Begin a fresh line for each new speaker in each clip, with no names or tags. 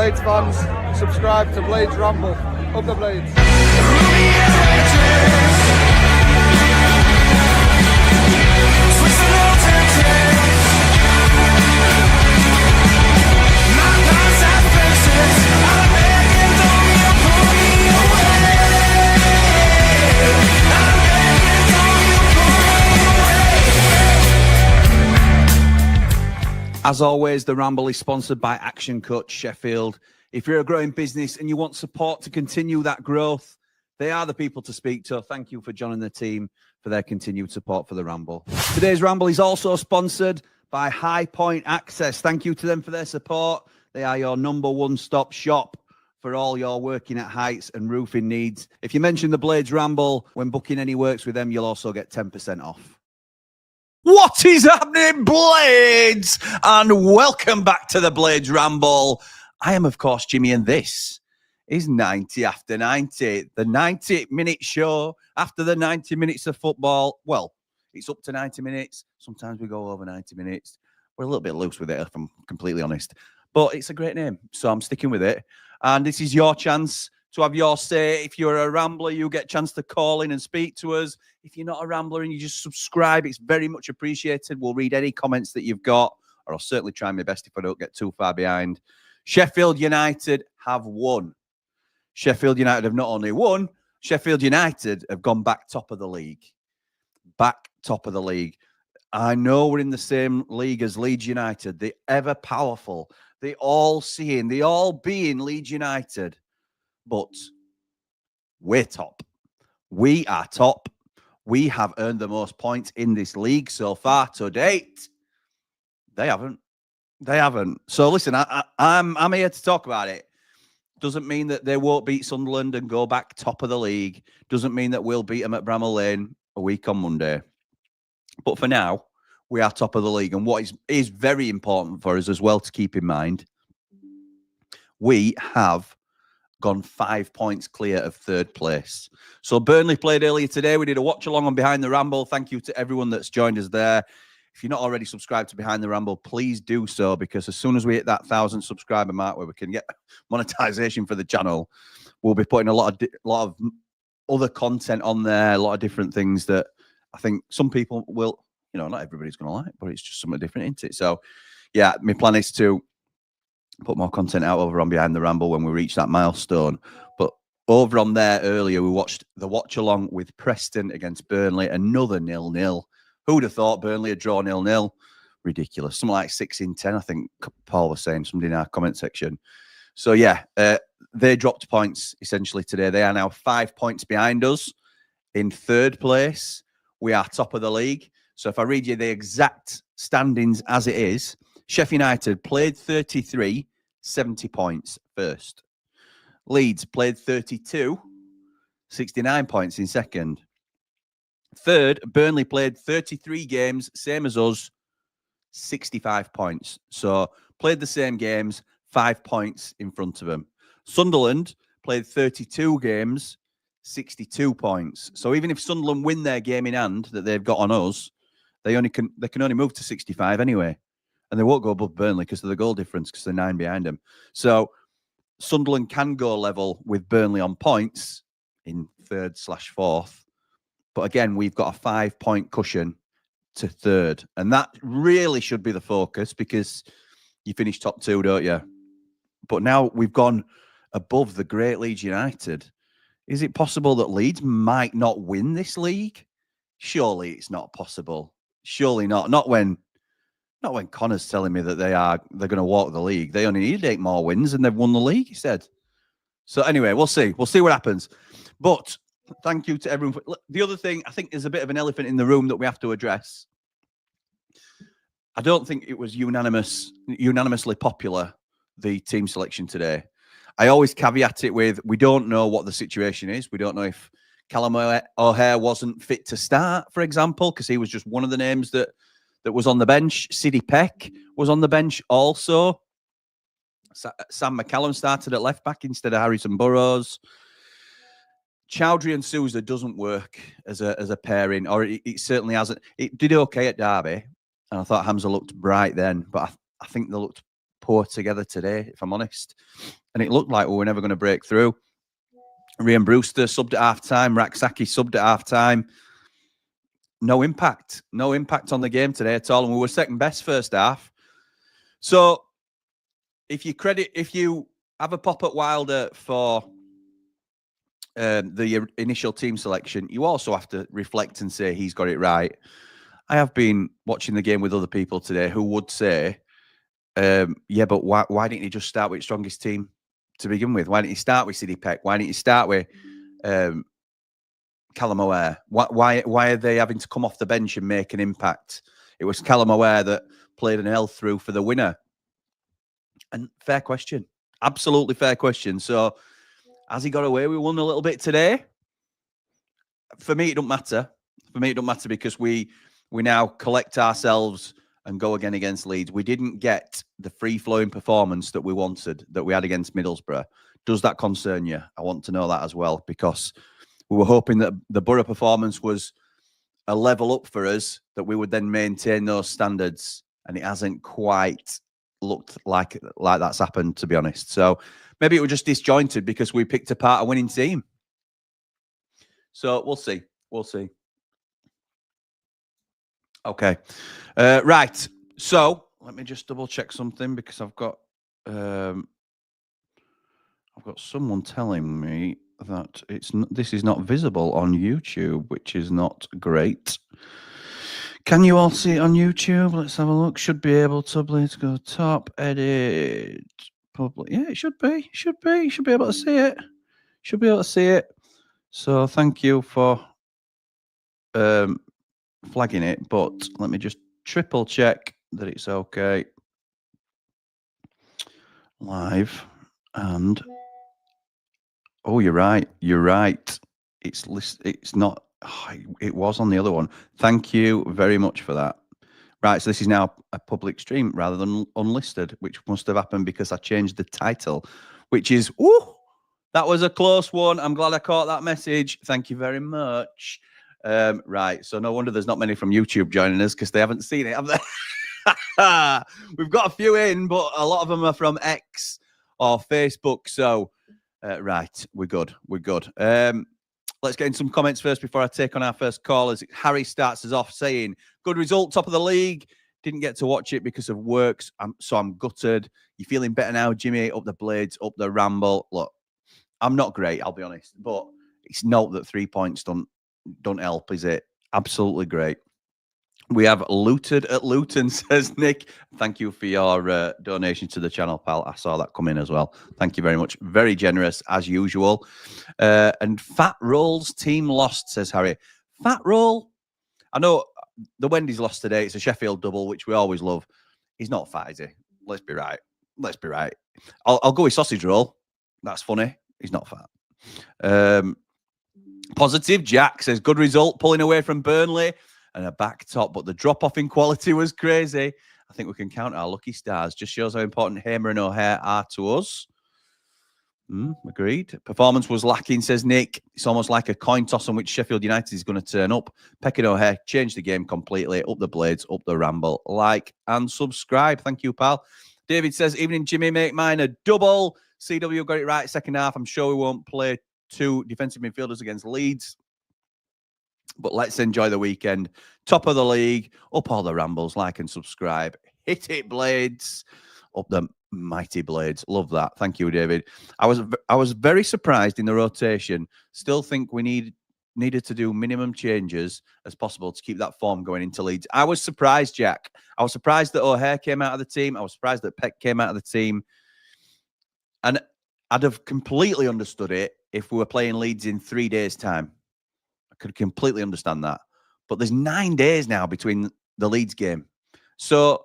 Blades fans, subscribe to Blades Ramble. Up the Blades.
As always, the Ramble is sponsored by Action Coach Sheffield. If you're a growing business and you want support to continue that growth, they are the people to speak to. Thank you for joining the team for their continued support for the Ramble. Today's Ramble is also sponsored by High Point Access. Thank you to them for their support. They are your number one stop shop for all your working at heights and roofing needs. If you mention the Blades Ramble when booking any works with them, you'll also get 10% off. What is happening, Blades? And welcome back to the Blades Ramble. I am, of course, Jimmy, and this is 90 After 90, the 90-minute show after the 90 minutes of football. Well, it's up to 90 minutes. Sometimes we go over 90 minutes. We're a little bit loose with it, if I'm completely honest. But it's a great name, so I'm sticking with it. And this is your chance to have your say. If you're a Rambler, you get a chance to call in and speak to us. If you're not a Rambler and you just subscribe, it's very much appreciated. We'll read any comments that you've got, or I'll certainly try my best if I don't get too far behind. Sheffield United have won. Sheffield United have not only won, Sheffield United have gone back top of the league. Back top of the league. I know we're in the same league as Leeds United, the ever-powerful, the all-seeing, the all-being Leeds United. But we're top. We are top. We have earned the most points in this league so far to date. They haven't. They haven't. So listen, I'm here to talk about it. Doesn't mean that they won't beat Sunderland and go back top of the league. Doesn't mean that we'll beat them at Bramall Lane a week on Monday. But for now, we are top of the league. And what is very important for us as well to keep in mind, we have gone 5 points clear of third place. So Burnley played earlier today. We did a watch along on Behind the Ramble. Thank you to everyone that's joined us there. If you're not already subscribed to Behind the Ramble, please do so, because as soon as we hit that 1,000 subscriber mark where we can get monetization for the channel, we'll be putting a lot of other content on there, a lot of different things that I think some people will, you know, not everybody's going to like, but it's just something different, isn't it? So yeah, my plan is to put more content out over on Behind the Ramble when we reach that milestone. But over on there earlier, we watched the watch along with Preston against Burnley, another 0-0. Who'd have thought Burnley would draw 0-0? Ridiculous. Something like 6 in 10, I think Paul was saying, somebody in our comment section. So yeah, they dropped points essentially today. They are now 5 points behind us in third place. We are top of the league. So if I read you the exact standings as it is, Sheffield United played 33, 70 points first. Leeds played 32, 69 points in second. Third, Burnley played 33 games, same as us, 65 points. So played the same games, 5 points in front of them. Sunderland played 32 games, 62 points. So even if Sunderland win their game in hand that they've got on us, they can only move to 65 anyway. And they won't go above Burnley because of the goal difference, because they're 9 behind them. So Sunderland can go level with Burnley on points in third/fourth. But again, we've got a 5 point cushion to third. And that really should be the focus, because you finish top 2, don't you? But now we've gone above the great Leeds United. Is it possible that Leeds might not win this league? Surely it's not possible. Surely not. Not when Connor's telling me that they're going to walk the league. They only need 8 more wins and they've won the league, he said. So anyway, we'll see. We'll see what happens. But thank you to everyone. The other thing, I think there's a bit of an elephant in the room that we have to address. I don't think it was unanimously popular, the team selection today. I always caveat it with, we don't know what the situation is. We don't know if Callum O'Hare wasn't fit to start, for example, because he was just one of the names that was on the bench. Sidney Peck was on the bench also. Sam McCallum started at left back instead of Harrison Burrows. Chowdhury and Sousa doesn't work as a pairing, or it certainly hasn't. It did okay at Derby, and I thought Hamza looked bright then, but I think they looked poor together today, if I'm honest. And it looked like we were never going to break through. Ryan Brewster subbed at half-time. Raksaki subbed at half-time. No impact. No impact on the game today at all. And we were second best first half. So if you have a pop at Wilder for the initial team selection, you also have to reflect and say he's got it right. I have been watching the game with other people today who would say, yeah, but why didn't he just start with strongest team to begin with? Why didn't he start with Sidney Peck? Why didn't he start with Callum O'Hare? Why are they having to come off the bench and make an impact? It was Callum O'Hare that played an L through for the winner. And fair question. Absolutely fair question. So has he got away with one a little bit today? For me, it don't matter. For me, it don't matter because we now collect ourselves and go again against Leeds. We didn't get the free-flowing performance that we wanted, that we had against Middlesbrough. Does that concern you? I want to know that as well, because we were hoping that the Borough performance was a level up for us, that we would then maintain those standards, and it hasn't quite looked like that's happened, to be honest. So maybe it was just disjointed because we picked apart a winning team. So we'll see. We'll see. Okay. Right. So let me just double check something because I've got someone telling me that this is not visible on YouTube, which is not great. Can you all see it on YouTube? Let's have a look. Should be able to. Let's go top, edit, public. Yeah, it should be. Should be. Should be able to see it. Should be able to see it. So thank you for flagging it, but let me just triple check that it's okay. Live and oh, you're right. You're right. It's not. Oh, it was on the other one. Thank you very much for that. Right, so this is now a public stream rather than unlisted, which must have happened because I changed the title, which is, that was a close one. I'm glad I caught that message. Thank you very much. Right, so no wonder there's not many from YouTube joining us because they haven't seen it, have they? We've got a few in, but a lot of them are from X or Facebook. So, right, we're good. We're good. Let's get in some comments first before I take on our first callers. Harry starts us off saying, good result, top of the league. Didn't get to watch it because of works, so I'm gutted. You feeling better now, Jimmy? Up the Blades, up the Ramble. Look, I'm not great, I'll be honest, but it's not that 3 points don't help, is it? Absolutely great. We have looted at Luton, says Nick. Thank you for your donation to the channel, pal. I saw that come in as well. Thank you very much. Very generous, as usual. And Fat Roll's team lost, says Harry. Fat Roll? I know the Wendy's lost today. It's a Sheffield double, which we always love. He's not fat, is he? Let's be right. Let's be right. I'll go with Sausage Roll. That's funny. He's not fat. Positive Jack says, good result, pulling away from Burnley. And a back top, but the drop-off in quality was crazy. I think we can count our lucky stars. Just shows how important Hamer and O'Hare are to us. Agreed. Performance was lacking, says Nick. It's almost like a coin toss on which Sheffield United is going to turn up. Peck and O'Hare changed the game completely. Up the Blades, up the Ramble. Like and subscribe. Thank you, pal. David says, evening, Jimmy, make mine a double. CW got it right second half. I'm sure we won't play two defensive midfielders against Leeds. But let's enjoy the weekend. Top of the league, up all the Rambles, like and subscribe. Hit it, Blades. Up the mighty Blades. Love that. Thank you, David. I was very surprised in the rotation. Still think we needed to do minimum changes as possible to keep that form going into Leeds. I was surprised, Jack. I was surprised that O'Hare came out of the team. I was surprised that Peck came out of the team. And I'd have completely understood it if we were playing Leeds in 3 days' time. I could completely understand that. But there's 9 days now between the Leeds game. So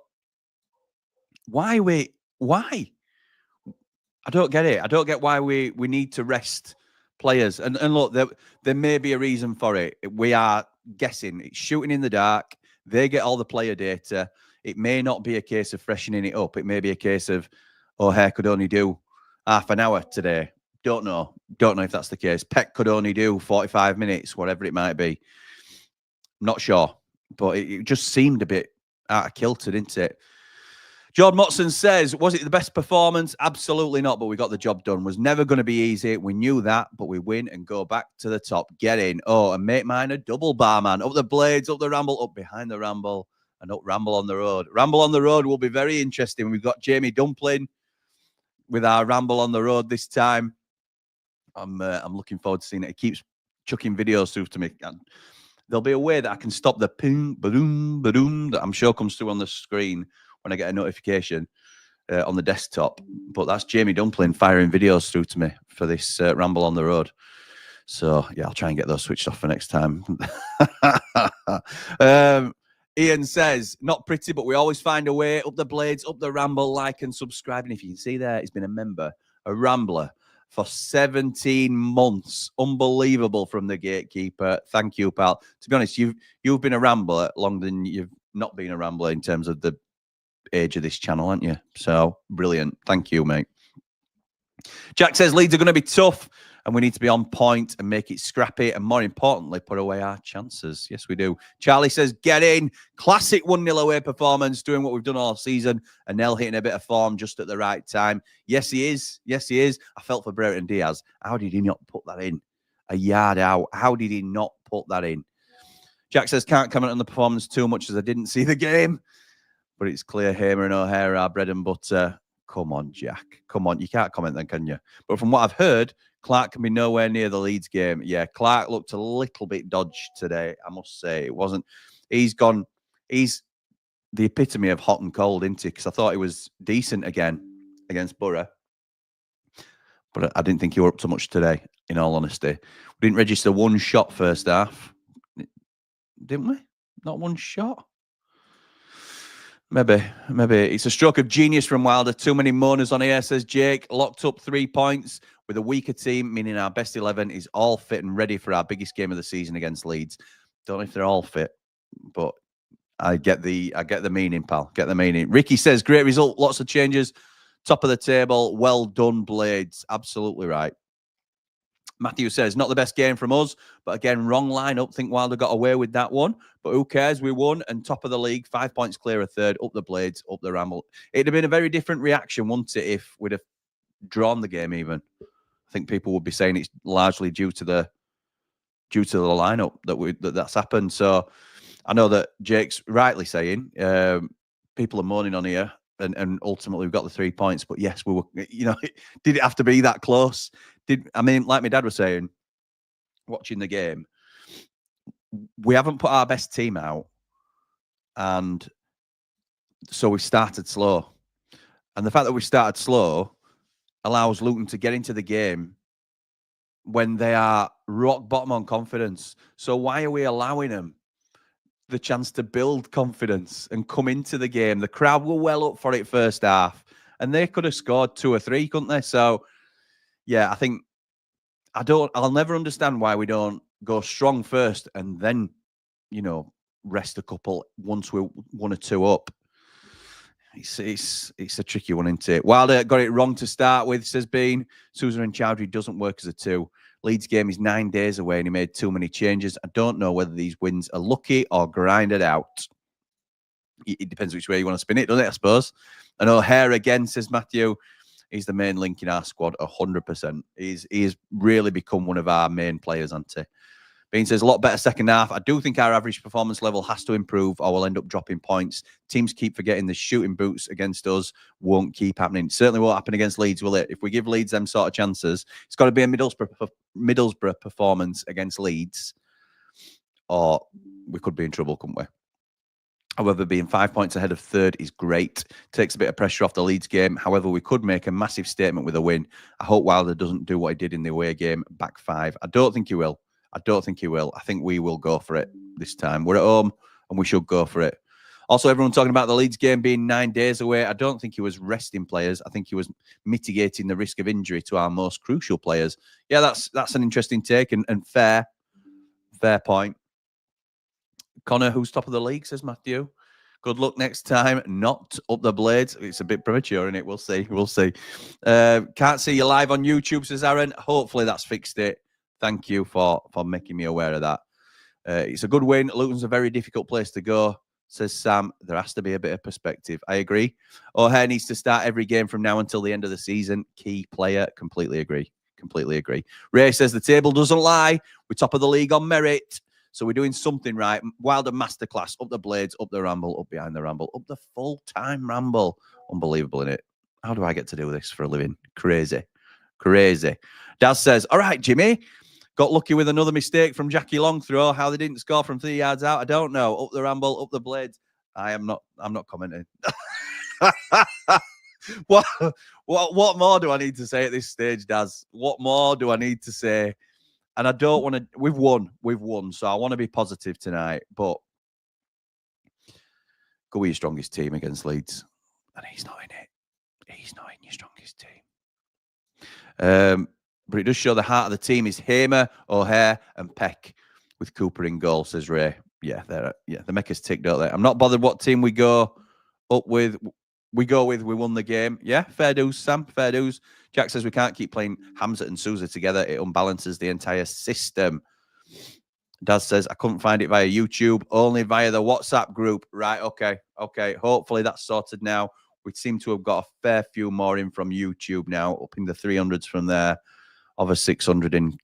why? I don't get it. I don't get why we need to rest players. And look, there may be a reason for it. We are guessing. It's shooting in the dark. They get all the player data. It may not be a case of freshening it up. It may be a case of O'Hare could only do half an hour today. Don't know. Don't know if that's the case. Peck could only do 45 minutes, whatever it might be. Not sure. But it just seemed a bit out of kilter, didn't it? John Motson says, was it the best performance? Absolutely not, but we got the job done. Was never going to be easy. We knew that, but we win and go back to the top. Get in. Oh, and make mine a double barman. Up the Blades, up the Ramble, up behind the Ramble, and up Ramble on the Road. Ramble on the Road will be very interesting. We've got Jamie Dumpling with our Ramble on the Road this time. I'm looking forward to seeing it. He keeps chucking videos through to me. There'll be a way that I can stop the ping, ba-doom, that I'm sure comes through on the screen when I get a notification on the desktop. But that's Jamie Dumpling firing videos through to me for this Ramble on the Road. So, yeah, I'll try and get those switched off for next time. Ian says, not pretty, but we always find a way. Up the Blades, up the Ramble, like and subscribe. And if you can see there, he's been a member, a Rambler, for 17 months. Unbelievable from the gatekeeper. Thank you, pal. To be honest, you've been a Rambler longer than you've not been a Rambler in terms of the age of this channel, aren't you? So brilliant. Thank you, mate. Jack says Leeds are going to be tough and we need to be on point and make it scrappy and, more importantly, put away our chances. Yes, we do. Charlie says, get in. Classic 1-0 away performance, doing what we've done all season, and Nell hitting a bit of form just at the right time. Yes, he is. Yes, he is. I felt for Brereton Diaz. How did he not put that in? A yard out. How did he not put that in? Jack says, can't comment on the performance too much as I didn't see the game. But it's clear Hamer and O'Hare are bread and butter. Come on, Jack. Come on. You can't comment then, can you? But from what I've heard, Clark can be nowhere near the Leeds game. Yeah, Clark looked a little bit dodged today, I must say. It wasn't. He's the epitome of hot and cold, isn't he? Because I thought he was decent again against Borough. But I didn't think he were up to much today, in all honesty. We didn't register one shot first half. Didn't we? Not one shot. Maybe. It's a stroke of genius from Wilder. Too many moaners on here, says Jake. Locked up 3 points with a weaker team, meaning our best 11 is all fit and ready for our biggest game of the season against Leeds. Don't know if they're all fit, but I get the meaning, pal. Get the meaning. Ricky says, great result. Lots of changes. Top of the table. Well done, Blades. Absolutely right. Matthew says, not the best game from us, but again, wrong lineup. Think Wilder got away with that one, but who cares? We won and top of the league, 5 points clear of third, up the Blades, up the Ramble. It'd have been a very different reaction, wouldn't it, if we'd have drawn the game even. I think people would be saying it's largely due to the lineup that's happened. So I know that Jake's rightly saying people are moaning on here. And ultimately, we got the 3 points. But yes, we were, did it have to be that close? Like my dad was saying, watching the game, we haven't put our best team out. And so we started slow. And the fact that we started slow allows Luton to get into the game when they are rock bottom on confidence. So why are we allowing them the chance to build confidence and come into the game? The crowd were well up for it first half, and they could have scored 2 or 3, couldn't they? So, yeah, I think I'll never understand why we don't go strong first and then, rest a couple once we're 1 or 2 up. It's a tricky one, isn't it? Wilder got it wrong to start with, says Bean. Sousa and Chowdhury doesn't work as a 2. Leeds game is 9 days away and he made too many changes. I don't know whether these wins are lucky or grinded out. It depends which way you want to spin it, doesn't it, I suppose? And O'Hare again, says Matthew, he's the main link in our squad, 100%. He's really become one of our main players, hasn't he? Bean says, a lot better second half. I do think our average performance level has to improve or we'll end up dropping points. Teams keep forgetting the shooting boots against us won't keep happening. It certainly won't happen against Leeds, will it? If we give Leeds them sort of chances, it's got to be a Middlesbrough performance against Leeds or we could be in trouble, couldn't we? However, being 5 points ahead of third is great. Takes a bit of pressure off the Leeds game. However, we could make a massive statement with a win. I hope Wilder doesn't do what he did in the away game, back 5. I don't think he will. I think we will go for it this time. We're at home and we should go for it. Also, everyone talking about the Leeds game being 9 days away. I don't think he was resting players. I think he was mitigating the risk of injury to our most crucial players. Yeah, that's an interesting take and fair point. Connor, who's top of the league, says Matthew. Good luck next time. Not up the Blades. It's a bit premature, isn't it? We'll see. Can't see you live on YouTube, says Aaron. Hopefully that's fixed it. Thank you for making me aware of that. It's a good win. Luton's a very difficult place to go. says Sam. There has to be a bit of perspective. I agree. O'Hare needs to start every game from now until the end of the season. Key player. Completely agree. Completely agree. Ray says the table doesn't lie. We're top of the league on merit. So we're doing something right. Wilder masterclass. Up the Blades, up the Ramble, up behind the Ramble, up the full-time Ramble. Unbelievable, innit? How do I get to do this for a living? Crazy. Crazy. Daz says, all right, Jimmy. Got lucky with another mistake from Jackie Long throw. How they didn't score from 3 yards out, I don't know. Up the Ramble, up the Blades. I'm not commenting. What more do I need to say at this stage, Daz? What more do I need to say? And I don't want to. We've won. So I want to be positive tonight. But go with your strongest team against Leeds, and he's not in it. He's not in your strongest team. But it does show the heart of the team is Hamer, O'Hare, and Peck, with Cooper in goal. Says Ray. Yeah, the make us tick, don't they? I'm not bothered what team we go up with. We won the game. Yeah, fair dues, Sam. Fair dues. Jack says we can't keep playing Hamza and Sousa together. It unbalances the entire system. Daz says, I couldn't find it via YouTube, only via the WhatsApp group. Right, okay. Hopefully that's sorted now. We seem to have got a fair few more in from YouTube now, up in the 300s from there, over 600 in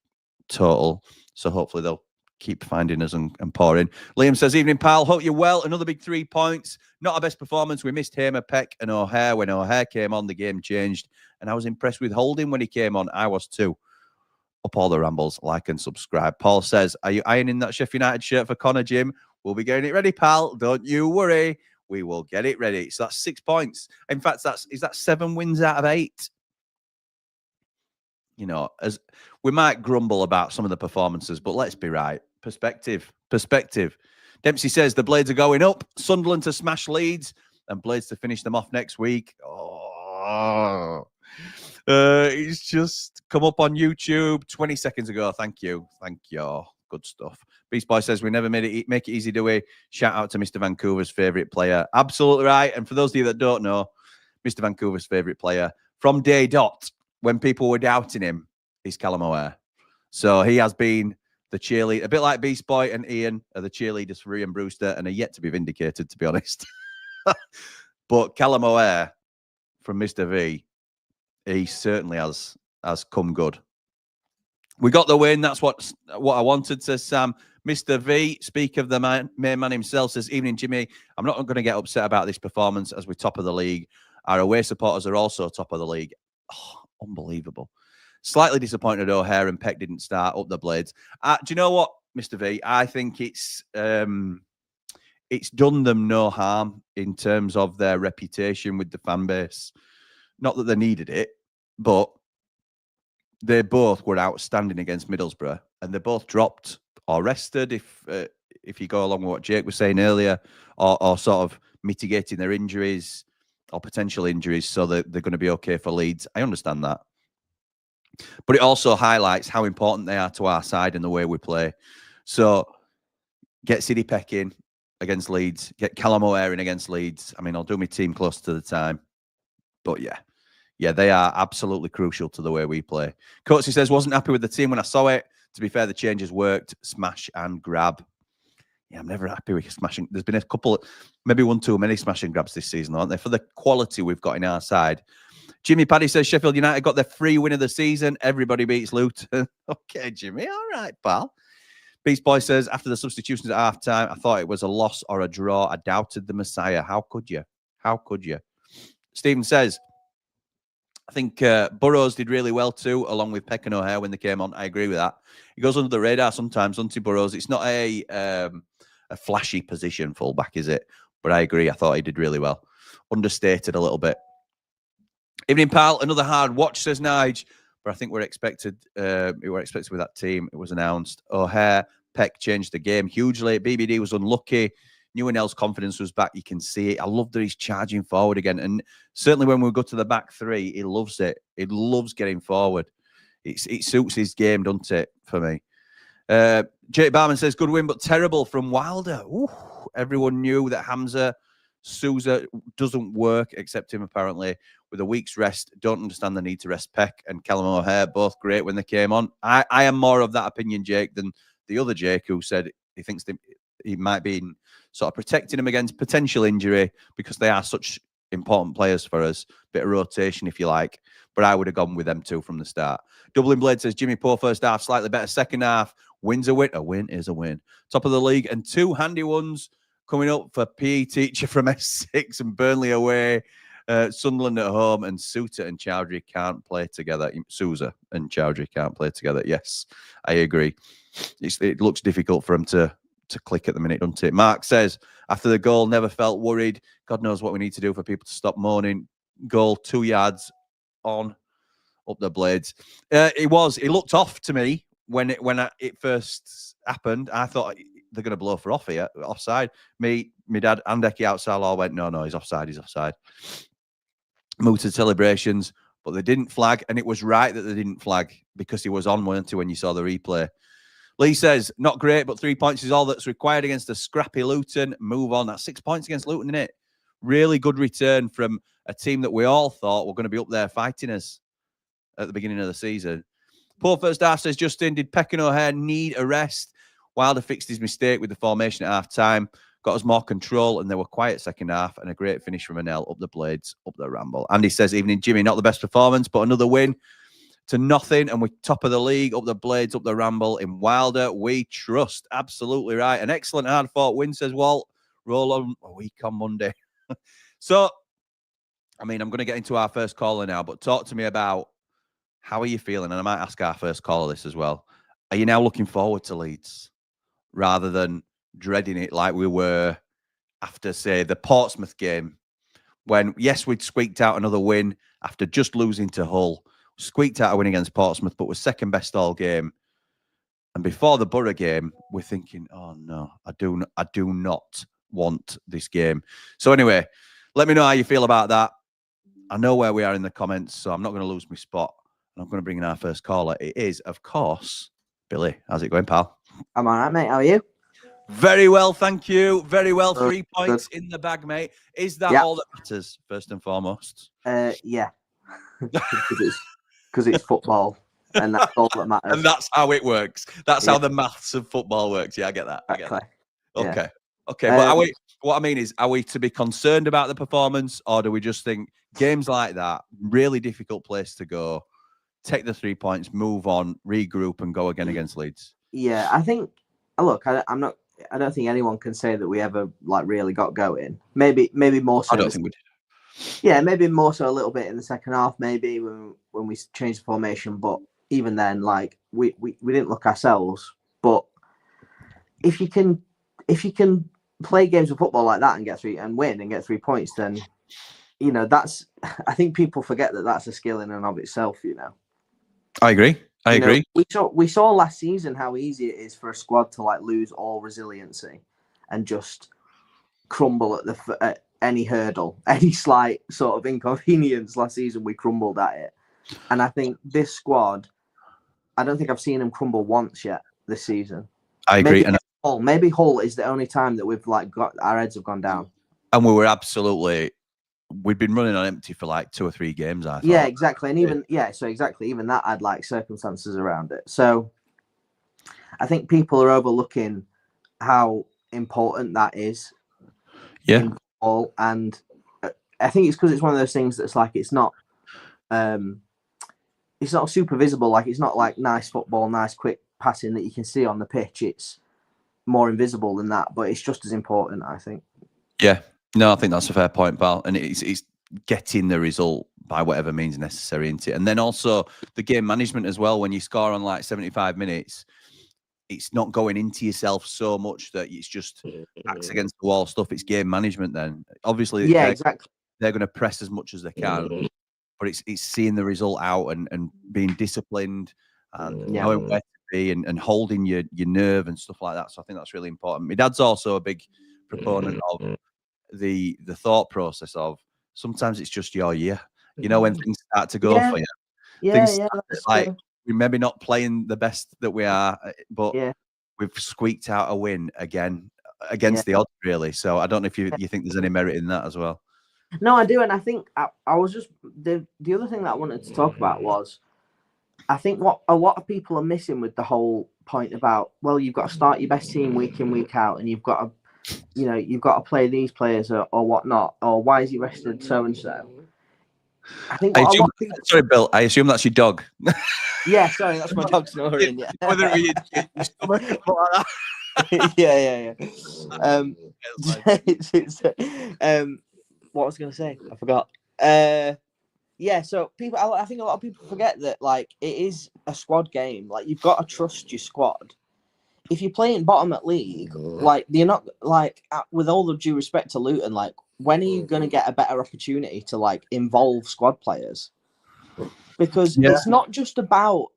total. So hopefully they'll keep finding us and pouring. Liam says, evening, pal. Hope you're well. Another big 3 points. Not our best performance. We missed Hamer, Peck, and O'Hare. When O'Hare came on, the game changed. And I was impressed with Holding when he came on. I was too. Up all the Rambles. Like and subscribe. Paul says, are you ironing that Sheffield United shirt for Connor, Jim? We'll be getting it ready, pal. Don't you worry. We will get it ready. So that's 6 points. In fact, is that 7 wins out of 8? You know, as we might grumble about some of the performances, but let's be right. Perspective. Dempsey says the Blades are going up. Sunderland to smash Leeds and Blades to finish them off next week. He's just come up on YouTube 20 seconds ago. Thank you. Good stuff. Beast Boy says we never make it easy, do we? Shout out to Mr. Vancouver's favourite player. Absolutely right. And for those of you that don't know, Mr. Vancouver's favourite player from day dot, when people were doubting him, is Callum O'Hare. So he has been the cheerleader, a bit like Beast Boy and Ian are the cheerleaders for Ian Brewster and are yet to be vindicated, to be honest. But Callum O'Hare from Mr. V, he certainly has come good. We got the win. That's what I wanted, says Sam. Mr. V, speak of the main man himself, says, evening, Jimmy. I'm not going to get upset about this performance as we're top of the league. Our away supporters are also top of the league. Oh, unbelievable. Slightly disappointed O'Hare and Peck didn't start up the Blades. Do you know what, Mr. V? I think it's done them no harm in terms of their reputation with the fan base. Not that they needed it, but they both were outstanding against Middlesbrough, and they both dropped or rested, if you go along with what Jake was saying earlier, or sort of mitigating their injuries or potential injuries so that they're going to be okay for Leeds. I understand that. But it also highlights how important they are to our side and the way we play. So get Sidney Peck in against Leeds, get Callum O'Hare in against Leeds. I mean, I'll do my team close to the time. But yeah, they are absolutely crucial to the way we play. Coatsy says, wasn't happy with the team when I saw it. To be fair, the changes worked. Smash and grab. Yeah, I'm never happy with smashing. There's been a couple, maybe one too many smash and grabs this season, aren't there? For the quality we've got in our side. Jimmy Paddy says Sheffield United got their free win of the season. Everybody beats Luton. Okay, Jimmy. All right, pal. Beast Boy says, after the substitutions at half-time, I thought it was a loss or a draw. I doubted the Messiah. How could you? How could you? Stephen says, I think Burrows did really well too, along with Peck and O'Hare when they came on. I agree with that. He goes under the radar sometimes, doesn't he, Burrows? It's not a flashy position, fullback, is it? But I agree. I thought he did really well. Understated a little bit. Evening, pal. Another hard watch, says Nige. But I think we're expected. We were expected with that team. It was announced. O'Hare, Peck changed the game hugely. BBD was unlucky. Newell's confidence was back. You can see it. I love that he's charging forward again. And certainly when we go to the back three, he loves it. He loves getting forward. It suits his game, doesn't it, for me? Jake Barman says, good win, but terrible from Wilder. Ooh, everyone knew that Hamza, Sousa doesn't work, except him apparently. With a week's rest, don't understand the need to rest Peck and Callum O'Hare, both great when they came on. I am more of that opinion, Jake, than the other Jake who said he thinks he might be in sort of protecting them against potential injury because they are such important players for us. Bit of rotation, if you like. But I would have gone with them two from the start. Dublin Blade says, Jimmy poor first half, slightly better second half. Win's a win. A win is a win. Top of the league and 2 handy ones coming up for PE teacher from S6 and Burnley away. Sunderland at home, and Sousa and Chowdhury can't play together. Sousa and Chowdhury can't play together. Yes, I agree. It looks difficult for them to click at the minute, doesn't it? Mark says, after the goal, never felt worried. God knows what we need to do for people to stop moaning. Goal 2 yards on, up the Blades. It looked off to me when it first happened. I thought they're going to blow for offside. Me, my dad, and Eki outside all went, no, he's offside. Moved to celebrations, but they didn't flag, and it was right that they didn't flag because he was on, weren't he, when you saw the replay. Lee says, not great, but 3 points is all that's required against a scrappy Luton. Move on. That's 6 points against Luton, isn't it? Really good return from a team that we all thought were going to be up there fighting us at the beginning of the season. Poor first half, says Justin. Did Peck and O'Hare need a rest? Wilder fixed his mistake with the formation at half-time. Got us more control, and they were quiet second half, and a great finish from Anel. Up the Blades, up the Ramble. Andy says, evening, Jimmy, not the best performance, but another win to nothing, and we're top of the league. Up the Blades, up the Ramble. In Wilder, we trust. Absolutely right. An excellent hard-fought win, says Walt. Roll on a week on Monday. So, I mean, I'm going to get into our first caller now, but talk to me about how are you feeling? And I might ask our first caller this as well. Are you now looking forward to Leeds rather than dreading it like we were after, say, the Portsmouth game, when, yes, we'd squeaked out another win after just losing to Hull, squeaked out a win against Portsmouth, but was second best all game. And before the Borough game, we're thinking, oh no, I do not want this game. So anyway, let me know how you feel about that. I know where we are in the comments, so I'm not going to lose my spot. And I'm going to bring in our first caller. It is, of course, Billy. How's it going, pal?
I'm all right, mate. How are you?
Very well, thank you. Very well. 3 points in the bag, mate. Is that all that matters, first and foremost?
Yeah. Because it's football, and that's all that matters.
And that's how it works. That's how the maths of football works. Yeah, I get that.
Exactly.
Okay. Okay, but what I mean is, are we to be concerned about the performance, or do we just think games like that, really difficult place to go, take the 3 points, move on, regroup, and go again against Leeds?
Yeah, I think. Look, I don't think anyone can say that we ever really got going. Maybe more so.
I don't think we did.
Yeah, maybe more so a little bit in the second half. Maybe when we changed the formation, but even then, we didn't look ourselves. But if you can play games of football like that and get win and get 3 points, then that's. I think people forget that that's a skill in and of itself.
I agree. I agree.
We saw last season how easy it is for a squad to lose all resiliency and just crumble at any hurdle, any slight sort of inconvenience. Last season we crumbled at it, and I think this squad, I don't think I've seen them crumble once yet this season.
I agree.
Maybe Hull is the only time that we've got our heads have gone down.
And we were we'd been running on empty for 2 or 3 games, I thought.
Yeah, exactly. And even even that had circumstances around it. So I think people are overlooking how important that is.
Yeah.
In football. And I think it's because it's one of those things that's it's not super visible. It's not nice football, nice quick passing that you can see on the pitch. It's more invisible than that, but it's just as important, I think.
Yeah. No, I think that's a fair point, pal. And it's getting the result by whatever means necessary, isn't it? And then also the game management as well. When you score on 75 minutes, it's not going into yourself so much that it's just backs against the wall stuff. It's game management then. Obviously,
exactly.
They're going to press as much as they can, but it's seeing the result out and being disciplined and knowing where to be and holding your nerve and stuff like that. So I think that's really important. My dad's also a big proponent of the thought process of sometimes it's just your year. When things start to go for you. We're maybe not playing the best that we are, but we've squeaked out a win again against the odds, really. So I don't know if you think there's any merit in that as well.
No, I do, and I think I was just the other thing that I wanted to talk about was I think what a lot of people are missing with the whole point about, well, you've got to start your best team week in, week out, and you've got to you've got to play these players or whatnot, or why is he rested so and so? I think what a lot of people.
Sorry, Bill. I assume that's your dog.
Yeah, sorry, that's my dog snoring. Yeah.
Whether it be your stomach or something like that.
yeah. What was I going to say? I forgot. Yeah, so I think a lot of people forget that like it is a squad game. Like you've got to trust your squad. If you're playing bottom at league, like you're not like with all the due respect to Luton, like when are you going to get a better opportunity to like involve squad players? Because it's not just about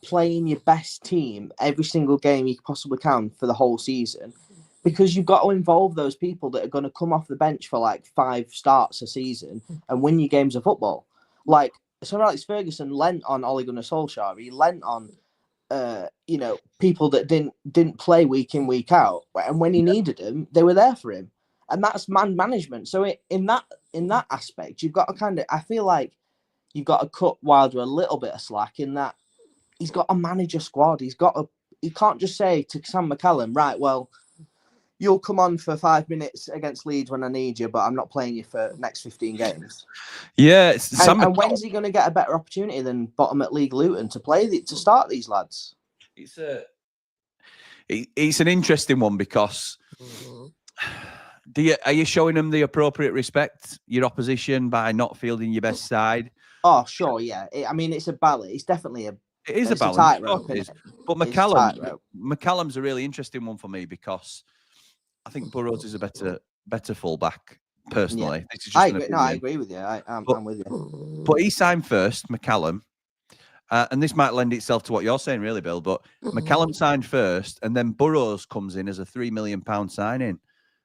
playing your best team every single game you possibly can for the whole season, because you've got to involve those people that are going to come off the bench for like 5 starts a season and win you games of football. Like Sir Alex Ferguson lent on Ole Gunnar Solskjaer. He lent on people that didn't play week in, week out, and when he needed them, they were there for him, and that's man management. So in that aspect, you've got to I feel like you've got to cut Wilder a little bit of slack in that he's got to manage a squad. He can't just say to Sam McCallum, right, well, you'll come on for 5 minutes against Leeds when I need you, but I'm not playing you for next 15 games.
Yeah.
And when's he going to get a better opportunity than bottom at League Luton to start these lads?
It's an interesting one because are you showing them the appropriate respect, your opposition, by not fielding your best side?
Oh, sure, yeah. It's a balance. It's definitely a
balance.
Tightrope,
but McCallum's a really interesting one for me because I think Burrows is a better fullback, personally.
Yeah. I agree. No, I agree with you. I'm with you.
But he signed first, McCallum. And this might lend itself to what you're saying, really, Bill. But McCallum signed first, and then Burrows comes in as a £3 million signing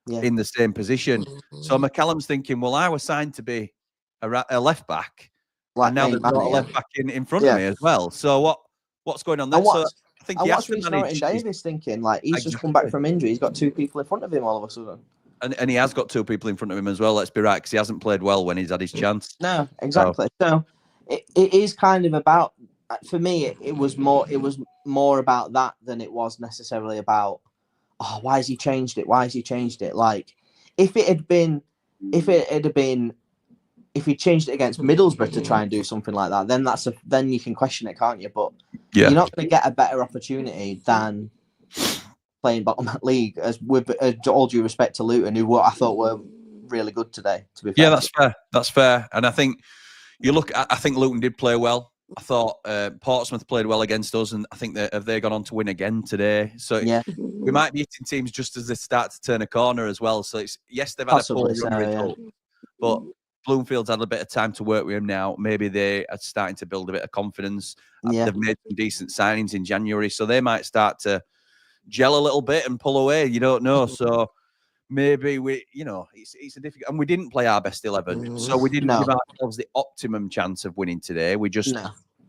in the same position. So McCallum's thinking, well, I was signed to be a left back, and now there's not a left back in front of me as well. So what's going on there? So I think
what's Reece Davis thinking? Like he's just come back from injury. He's got 2 people in front of him all of a sudden.
And he has got 2 people in front of him as well. Let's be right, because he hasn't played well when he's had his chance.
No, exactly. So it is kind of about. For me, it was more about that than it was necessarily about, why has he changed it? Why has he changed it? Like, if he changed it against Middlesbrough to try and do something like that, then you can question it, can't you? But you're not going to get a better opportunity than playing bottom at league, as with all due respect to Luton, who I thought were really good today. To be fair,
that's fair. And I think I think Luton did play well. I thought Portsmouth played well against us, and I think have they gone on to win again today? So we might be hitting teams just as they start to turn a corner as well. So they've had a poor result, but Bloomfield's had a bit of time to work with him now. Maybe they are starting to build a bit of confidence. They've made some decent signings in January, so they might start to gel a little bit and pull away. You don't know. So maybe it's a difficult, and we didn't play our best 11, so we didn't give ourselves the optimum chance of winning today. We just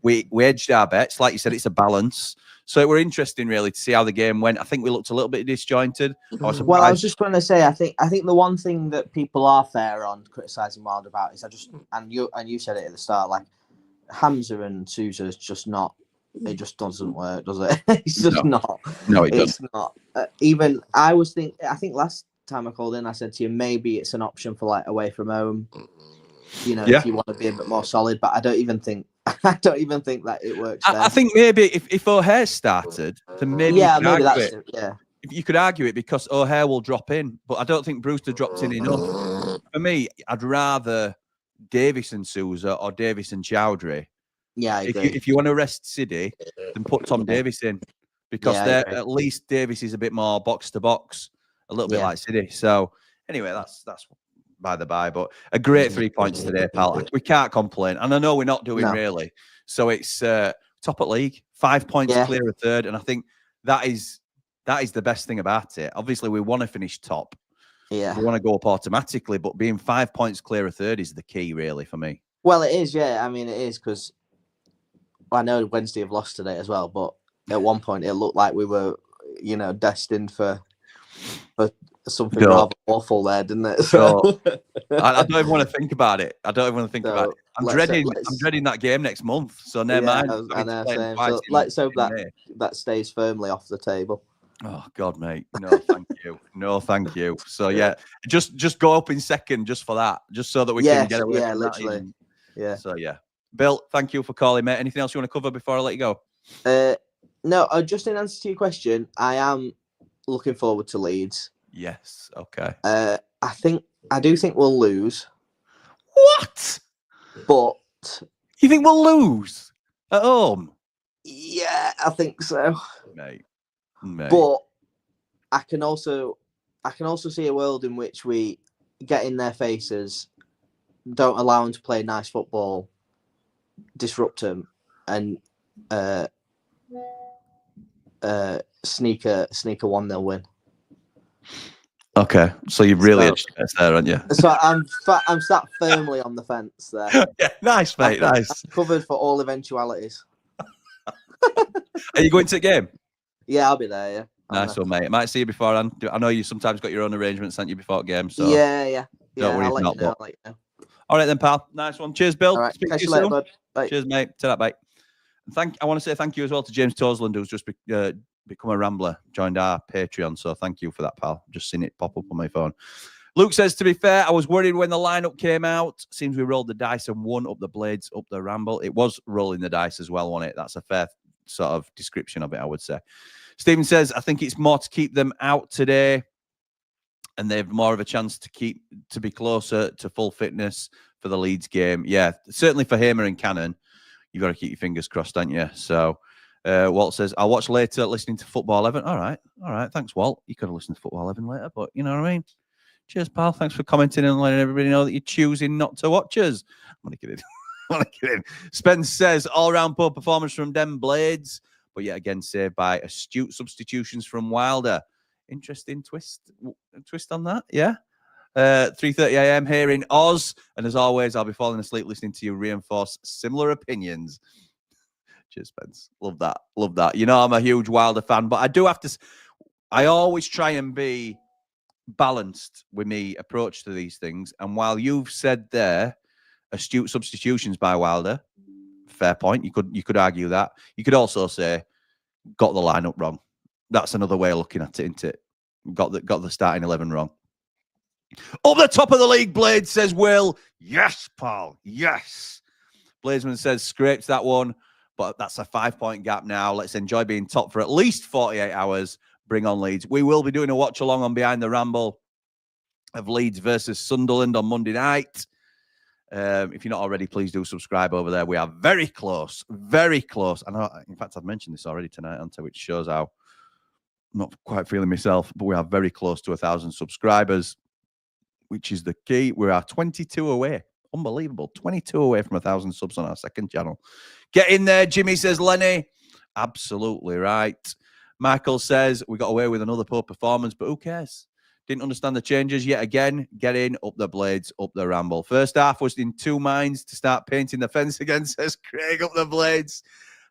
we edged our bets, like you said. It's a balance, so it were interesting really to see how the game went. I think we looked a little bit disjointed.
I was just going to say, I think the one thing that people are fair on criticising Wilder about is and you said it at the start, like Hamza and Sousa is just not. It just doesn't work, does it? It's just not.
No, it's
not. Even I think last time I called in, I said to you, maybe it's an option for like away from home, if you want to be a bit more solid. But I don't even think that it works.
I think maybe if O'Hare started, then maybe maybe that's it. If you could argue it, because O'Hare will drop in, but I don't think Brewster dropped in enough. For me, I'd rather Davis and Sousa or Davis and Chowdhury.
Yeah, I agree.
If you want to rest City, then put Tom Davis in, because at least Davis is a bit more box to box, a little bit like City. So anyway, that's by the by. But a great 3 points today, pal. We can't complain, and I know we're not doing really. So it's top at league, 5 points clear of third, and I think that is the best thing about it. Obviously, we want to finish top.
Yeah,
we want to go up automatically, but being 5 points clear of third is the key, really, for me.
Well, it is. Yeah, I mean, it is, because I know Wednesday have lost today as well, but at one point it looked like we were, destined for something rather awful there, didn't it? So
I don't even want to think about it. I'm dreading that game next month. So never mind.
I know, same. So let's hope that stays firmly off the table.
Oh God, mate. No, thank you. No, thank you. So yeah, just go up in second just for that, just so that we can get away from
literally.
that. Even.
Yeah.
So yeah, Bill, thank you for calling, mate. Anything else you want to cover before I let you go?
No, just in answer to your question, I am looking forward to Leeds.
Yes. Okay.
I do think we'll lose.
What?
But
you think we'll lose at home?
Yeah, I think so.
Mate.
But I can also see a world in which we get in their faces, don't allow them to play nice football, disrupt them, and sneak a 1-0 win.
Okay, so you've really edged your bets there, aren't you?
So I'm sat firmly on the fence there.
Yeah, nice, mate. Nice.
I'm covered for all eventualities.
Are you going to the game?
Yeah, I'll be there. Yeah.
Nice one, mate. I might see you beforehand. I know you sometimes got your own arrangements, haven't you, before game? So
yeah.
Don't worry,
I'll let you know.
All right then, pal. Nice one. Cheers, Bill.
All right.
Speak
Catch
to you
later,
soon.
bud. Bye.
Cheers, mate. To that, mate. I want to say thank you as well to James Tosland, who's just become a Rambler, joined our Patreon. So thank you for that, pal. Just seen it pop up on my phone. Luke says, to be fair, I was worried when the lineup came out. Seems we rolled the dice and won up the Blades, up the Ramble. It was rolling the dice as well, wasn't it? That's a fair sort of description of it, I would say. Stephen says, I think it's more to keep them out today, and they have more of a chance to be closer to full fitness for the Leeds game. Yeah, certainly for Hamer and Cannon, you've got to keep your fingers crossed, don't you? So Walt says, I'll watch later listening to Football 11. All right. Thanks, Walt. You could have listened to Football 11 later, but you know what I mean? Cheers, pal. Thanks for commenting and letting everybody know that you're choosing not to watch us. I'm only kidding. Spence says, all-round poor performance from them Blades, but yet again saved by astute substitutions from Wilder. Interesting twist on that, yeah? 3:30 a.m. here in Oz. And as always, I'll be falling asleep listening to you reinforce similar opinions. Cheers, Spence. Love that. You know, I'm a huge Wilder fan, but I do have to... I always try and be balanced with me approach to these things. And while you've said there, astute substitutions by Wilder, fair point. You could argue that. You could also say, got the lineup wrong. That's another way of looking at it, isn't it? Got the starting 11 wrong. Up the top of the league, Blade, says Will. Yes, pal. Yes. Bladesman says, scrapes that one, but that's a 5-point gap now. Let's enjoy being top for at least 48 hours. Bring on Leeds. We will be doing a watch along on Behind the Ramble of Leeds versus Sunderland on Monday night. If you're not already, please do subscribe over there. We are very close. Very close. I know, in fact, I've mentioned this already tonight, which shows how I'm not quite feeling myself, but we are very close to 1,000 subscribers, which is the key. We are 22 away. Unbelievable. 22 away from 1,000 subs on our second channel. Get in there, Jimmy, says Lenny. Absolutely right. Michael says, we got away with another poor performance, but who cares? Didn't understand the changes yet again. Get in, up the Blades, up the Ramble. First half was in two minds to start painting the fence again, says Craig, up the Blades.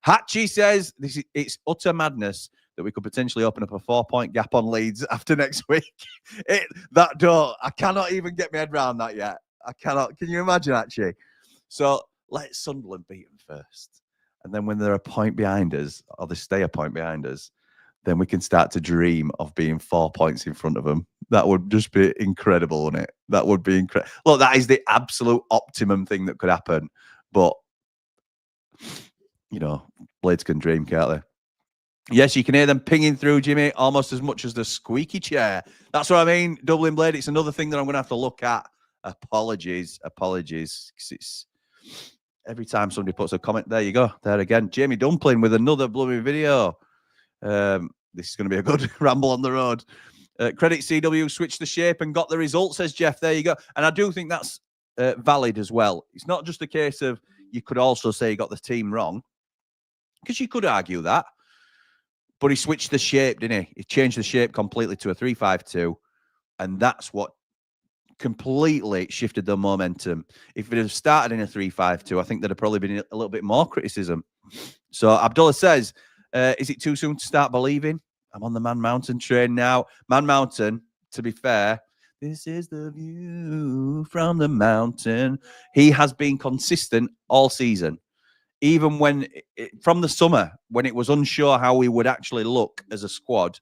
Hatchie says, it's utter madness that we could potentially open up a 4-point gap on Leeds after next week. I cannot even get my head around that yet. I cannot. Can you imagine, actually? So let Sunderland beat them first. And then when they're a point behind us, or they stay a point behind us, then we can start to dream of being 4 points in front of them. That would just be incredible, wouldn't it? That would be incredible. Look, that is the absolute optimum thing that could happen. But, you know, Blades can dream, can't they? Yes, you can hear them pinging through, Jimmy, almost as much as the squeaky chair. That's what I mean, Dublin Blade. It's another thing that I'm going to have to look at. Apologies. It's every time somebody puts a comment, there you go. There again. Jamie Dumpling with another blooming video. This is going to be a good ramble on the road. Credit CW switched the shape and got the result, says Jeff. There you go. And I do think that's valid as well. It's not just a case of you could also say you got the team wrong, because you could argue that. But he switched the shape, didn't he? He changed the shape completely to a 3-5-2. And that's what completely shifted the momentum. If it had started in a 3-5-2, I think there'd have probably been a little bit more criticism. So Abdullah says, is it too soon to start believing? I'm on the Man Mountain train now. Man Mountain, to be fair, this is the view from the mountain. He has been consistent all season. Even when, from the summer, when it was unsure how we would actually look as a squad,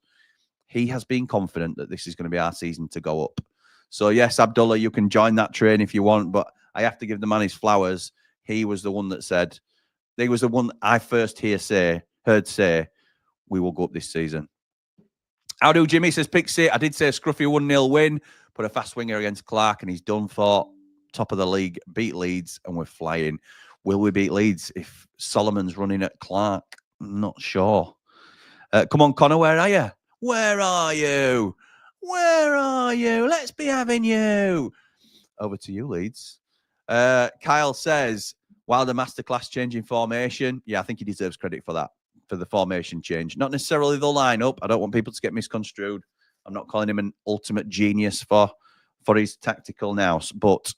he has been confident that this is going to be our season to go up. So, yes, Abdullah, you can join that train if you want, but I have to give the man his flowers. He was the one that said, he was the one I first heard say, we will go up this season. How do Jimmy says, Pixie, I did say a scruffy 1-0 win, put a fast winger against Clark, and he's done for. Top of the league, beat Leeds, and we're flying. Will we beat Leeds if Solomon's running at Clark? I'm not sure. Come on, Connor, where are you? Where are you? Where are you? Let's be having you. Over to you, Leeds. Kyle says, Wilder masterclass changing formation. Yeah, I think he deserves credit for that, for the formation change. Not necessarily the lineup. I don't want people to get misconstrued. I'm not calling him an ultimate genius for his tactical nous, but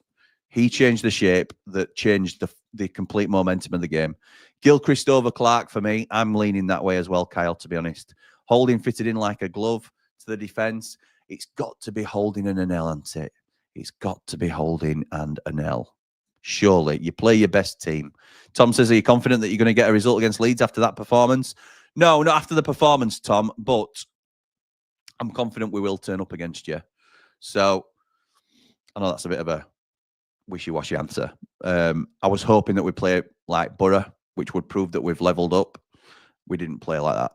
he changed the shape that changed the complete momentum of the game. Gilchrist over Clark for me. I'm leaning that way as well, Kyle, to be honest. Holding fitted in like a glove to the defence. It's got to be Holding and Anel, hasn't it? It's got to be Holding and Anel. Surely. You play your best team. Tom says, are you confident that you're going to get a result against Leeds after that performance? No, not after the performance, Tom, but I'm confident we will turn up against you. So, I know that's a bit of a wishy-washy answer. I was hoping that we'd play like Borough, which would prove that we've levelled up. We didn't play like that.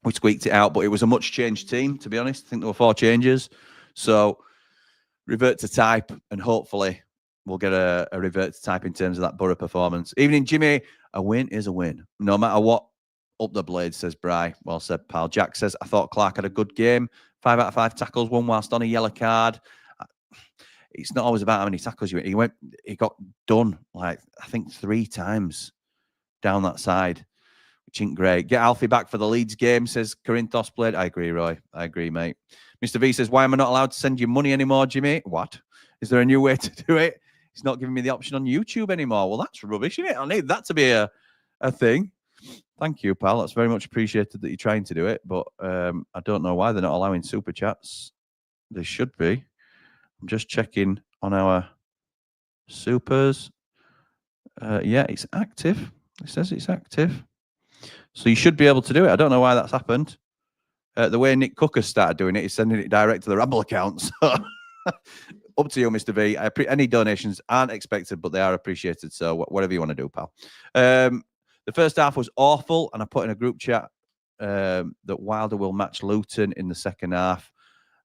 We squeaked it out, but it was a much-changed team, to be honest. I think there were 4 changes. So, revert to type, and hopefully we'll get a revert to type in terms of that Borough performance. Evening, Jimmy. A win is a win. No matter what. Up the blade, says Bry. Well said, pal. Jack says, I thought Clark had a good game. 5 out of 5 tackles, 1 whilst on a yellow card. It's not always about how many tackles you went. He got done, like, I think 3 times down that side, which ain't great. Get Alfie back for the Leeds game, says Corinthos Blade. I agree, Roy. I agree, mate. Mr. V says, why am I not allowed to send you money anymore, Jimmy? What? Is there a new way to do it? It's not giving me the option on YouTube anymore. Well, that's rubbish, isn't it? I need that to be a thing. Thank you, pal. That's very much appreciated that you're trying to do it, but I don't know why they're not allowing super chats. They should be. I'm just checking on our supers. Yeah, it's active. It says it's active. So you should be able to do it. I don't know why that's happened. The way Nick Cook has started doing it is sending it direct to the Ramble account. So up to you, Mr. V. Any donations aren't expected, but they are appreciated. So whatever you want to do, pal. The first half was awful, and I put in a group chat that Wilder will match Luton in the second half,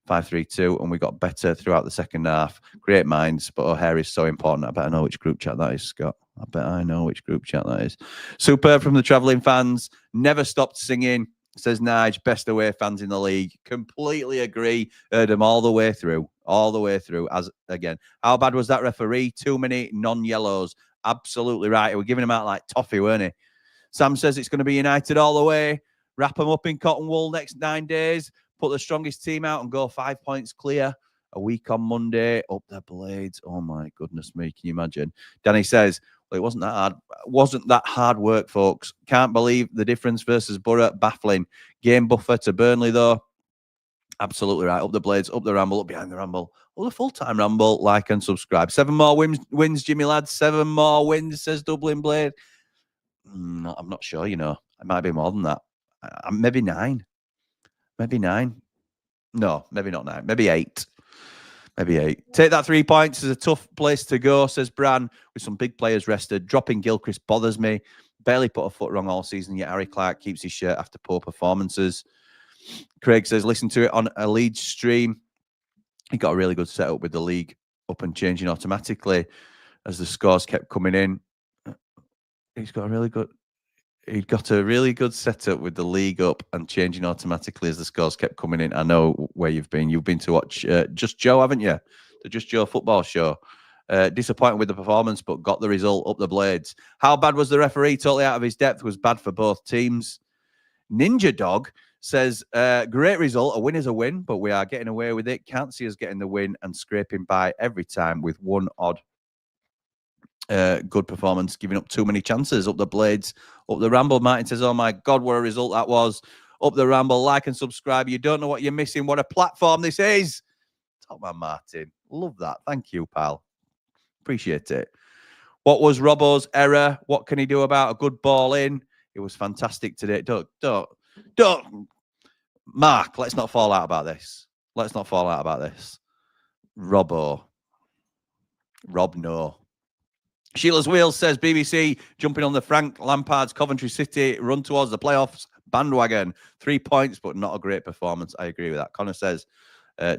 5-3-2, and we got better throughout the second half. Great minds, but O'Hare is so important. I bet I know which group chat that is, Scott. I bet I know which group chat that is. Superb from the travelling fans. Never stopped singing, says Nige. Best away fans in the league. Completely agree. Heard them all the way through. All the way through. As again, how bad was that referee? Too many non-yellows. Absolutely right. He was giving him out like toffee, weren't he? Sam says it's going to be United all the way. Wrap them up in cotton wool next 9 days. Put the strongest team out and go 5 points clear. A week on Monday. Up the blades. Oh, my goodness me. Can you imagine? Danny says, well, it wasn't that hard. Wasn't that hard work, folks. Can't believe the difference versus Borough. Baffling. Game buffer to Burnley, though. Absolutely right. Up the blades. Up the Ramble. Up behind the Ramble. Up the full-time Ramble. Like and subscribe. 7 more wins, Jimmy lads. 7 more wins, says Dublin Blade. I'm not sure, you know. It might be more than that. Maybe 9. Maybe 9. No, maybe not 9. Maybe 8. Maybe 8. Take that 3 points. Is a tough place to go, says Bran, with some big players rested. Dropping Gilchrist bothers me. Barely put a foot wrong all season, yet Harry Clark keeps his shirt after poor performances. Craig says, listen to it on a Leeds stream. He got a really good setup with the league up and changing automatically as the scores kept coming in. He got a really good setup with the league up and changing automatically as the scores kept coming in. I know where you've been. You've been to watch Just Joe, haven't you? The Just Joe football show. Disappointed with the performance, but got the result. Up the blades. How bad was the referee? Totally out of his depth. Was bad for both teams. Ninja Dog says, great result. A win is a win, but we are getting away with it. Can't see us getting the win and scraping by every time with one odd good performance, giving up too many chances. Up the blades. Up the Ramble. Martin says, oh my God, what a result that was. Up the Ramble. Like and subscribe. You don't know what you're missing. What a platform this is. Top man, Martin. Love that. Thank you, pal. Appreciate it. What was Robbo's error? What can he do about a good ball in? It was fantastic today. Don't Mark, let's not fall out about this. Let's not fall out about this. Rob, no. Sheila's Wheels says, BBC jumping on the Frank Lampard's Coventry City run towards the playoffs bandwagon. 3 points, but not a great performance. I agree with that. Connor says,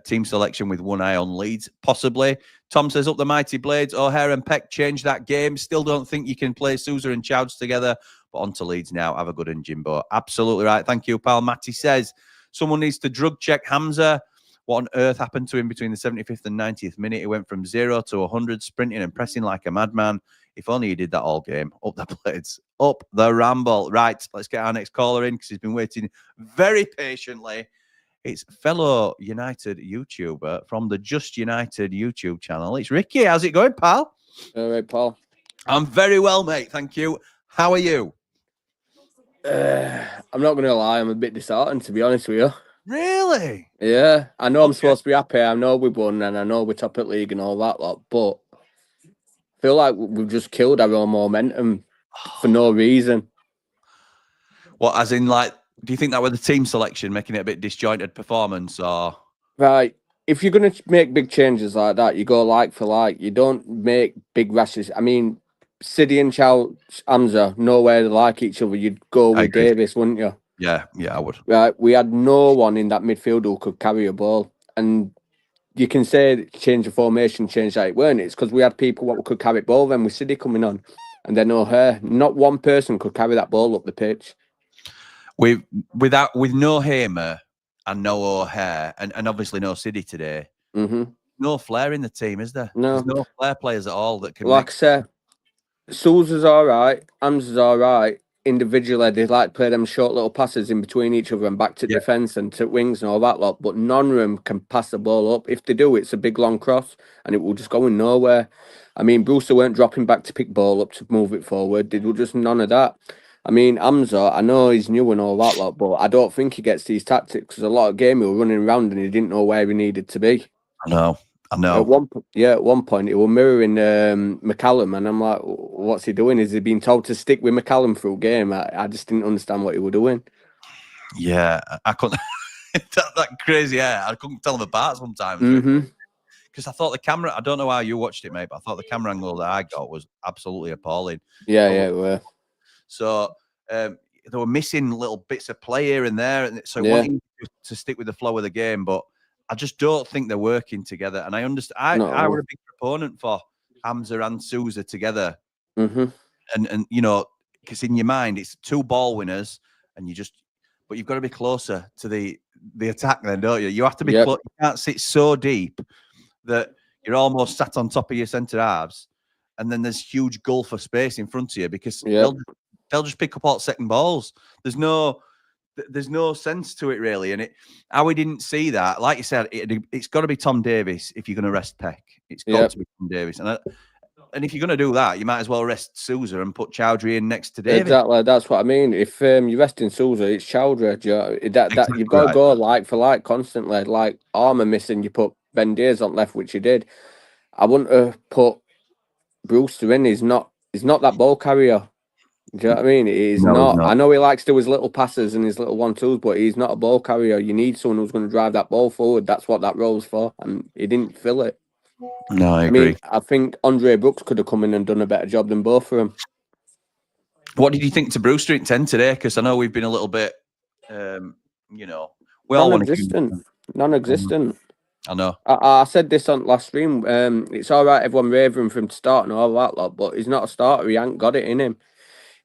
team selection with one eye on Leeds, possibly. Tom says, up the mighty Blades. O'Hare and Peck changed that game. Still don't think you can play Sousa and Chowds together, but on to Leeds now. Have a good one, Jimbo. Absolutely right. Thank you, pal. Matty says, someone needs to drug check Hamza. What on earth happened to him between the 75th and 90th minute? He went from 0 to 100, sprinting and pressing like a madman. If only he did that all game. Up the Blades. Up the Ramble. Right, let's get our next caller in because he's been waiting very patiently. It's fellow United YouTuber from the Just United YouTube channel. It's Ricky. How's it going, pal?
All right, Paul.
I'm very well, mate. Thank you. How are you?
I'm not going to lie. I'm a bit disheartened, to be honest with you.
Really?
Yeah. I know I'm supposed to be happy. I know we've won and I know we're top at league and all that lot, but I feel like we've just killed our own momentum for no reason.
What, as in, like, do you think that with the team selection making it a bit disjointed performance, or?
Right. If you're going to make big changes like that, you go like for like. You don't make big rashes. I mean, City and Hamza, nowhere like each other. You'd go with Davis, wouldn't you?
Yeah, I would.
Right. We had no one in that midfield who could carry a ball. And you can say change the formation, change that it weren't. It's because we had people what could carry ball then with City coming on. And then O'Hare. Not one person could carry that ball up the pitch.
With no Hamer and no O'Hare and obviously no City today, no flair in the team, is there?
No.
There's no flair players at all that can.
Like I said, Sousa's all right, Hamza's all right. Individually, they like to play them short little passes in between each other and back to defence and to wings and all that lot. But none of them can pass the ball up. If they do, it's a big long cross and it will just go in nowhere. I mean, Brewster weren't dropping back to pick ball up to move it forward. They were just none of that. I mean, Hamza, I know he's new and all that lot, but I don't think he gets these tactics because a lot of game he was running around and he didn't know where he needed to be.
I know.
At one point he was mirroring McCallum, and I'm like, what's he doing? Is he being told to stick with McCallum through game? I just didn't understand what he was doing.
Yeah, I couldn't. that crazy hair, I couldn't tell them apart sometimes. Because I thought the camera, I don't know how you watched it, mate, but I thought the camera angle that I got was absolutely appalling.
Yeah, it were.
So they were missing little bits of play here and there, and so wanting to stick with the flow of the game, but I just don't think they're working together. And I understand. I were a big proponent for Hamza and Sousa together, and you know, because in your mind it's two ball winners, and but you've got to be closer to the attack, then, don't you? You have to be close. You can't sit so deep that you're almost sat on top of your centre halves, and then there's huge gulf of space in front of you because they'll just pick up all second balls. There's no sense to it really, and how we didn't see that. Like you said, it's got to be Tom Davies if you're going to rest Peck. It's got to be Tom Davies, and if you're going to do that, you might as well rest Sousa and put Chowdhury in next to Davies.
Exactly, that's what I mean. If you're resting Sousa, it's Chowdhury. You've got to go like for like constantly. Like Armour missing, you put Ben Davies on left, which you did. I wouldn't have put Brewster in. He's not that ball carrier. Do you know what I mean? He's not. I know he likes to do his little passes and his little 1-2s, but he's not a ball carrier. You need someone who's going to drive that ball forward. That's what that role's for, and he didn't fill it.
No, I agree.
Mean, I think Andre Brooks could have come in and done a better job than both of them.
What did you think to Brewster at 10 today? Because I know we've been a little bit, we all
non-existent.
I know.
I said this on last stream. It's all right, everyone raving from the start and all that lot, but he's not a starter. He ain't got it in him.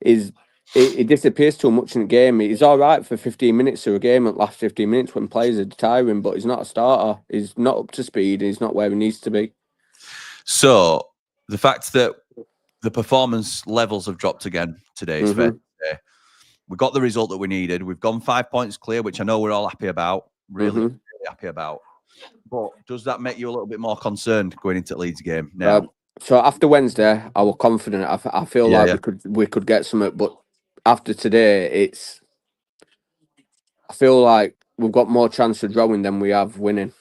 He disappears too much in the game. He's all right for 15 minutes of a game at last 15 minutes when players are tiring, but he's not a starter. He's not up to speed and he's not where he needs to be.
So the fact that the performance levels have dropped again today is fair to say. We got the result that we needed. We've gone 5 points clear, which I know we're all happy about. Really happy about. But does that make you a little bit more concerned going into the Leeds game now?
So after Wednesday, I was confident. I feel like we could get something, but after today, I feel like we've got more chance of drawing than we have winning.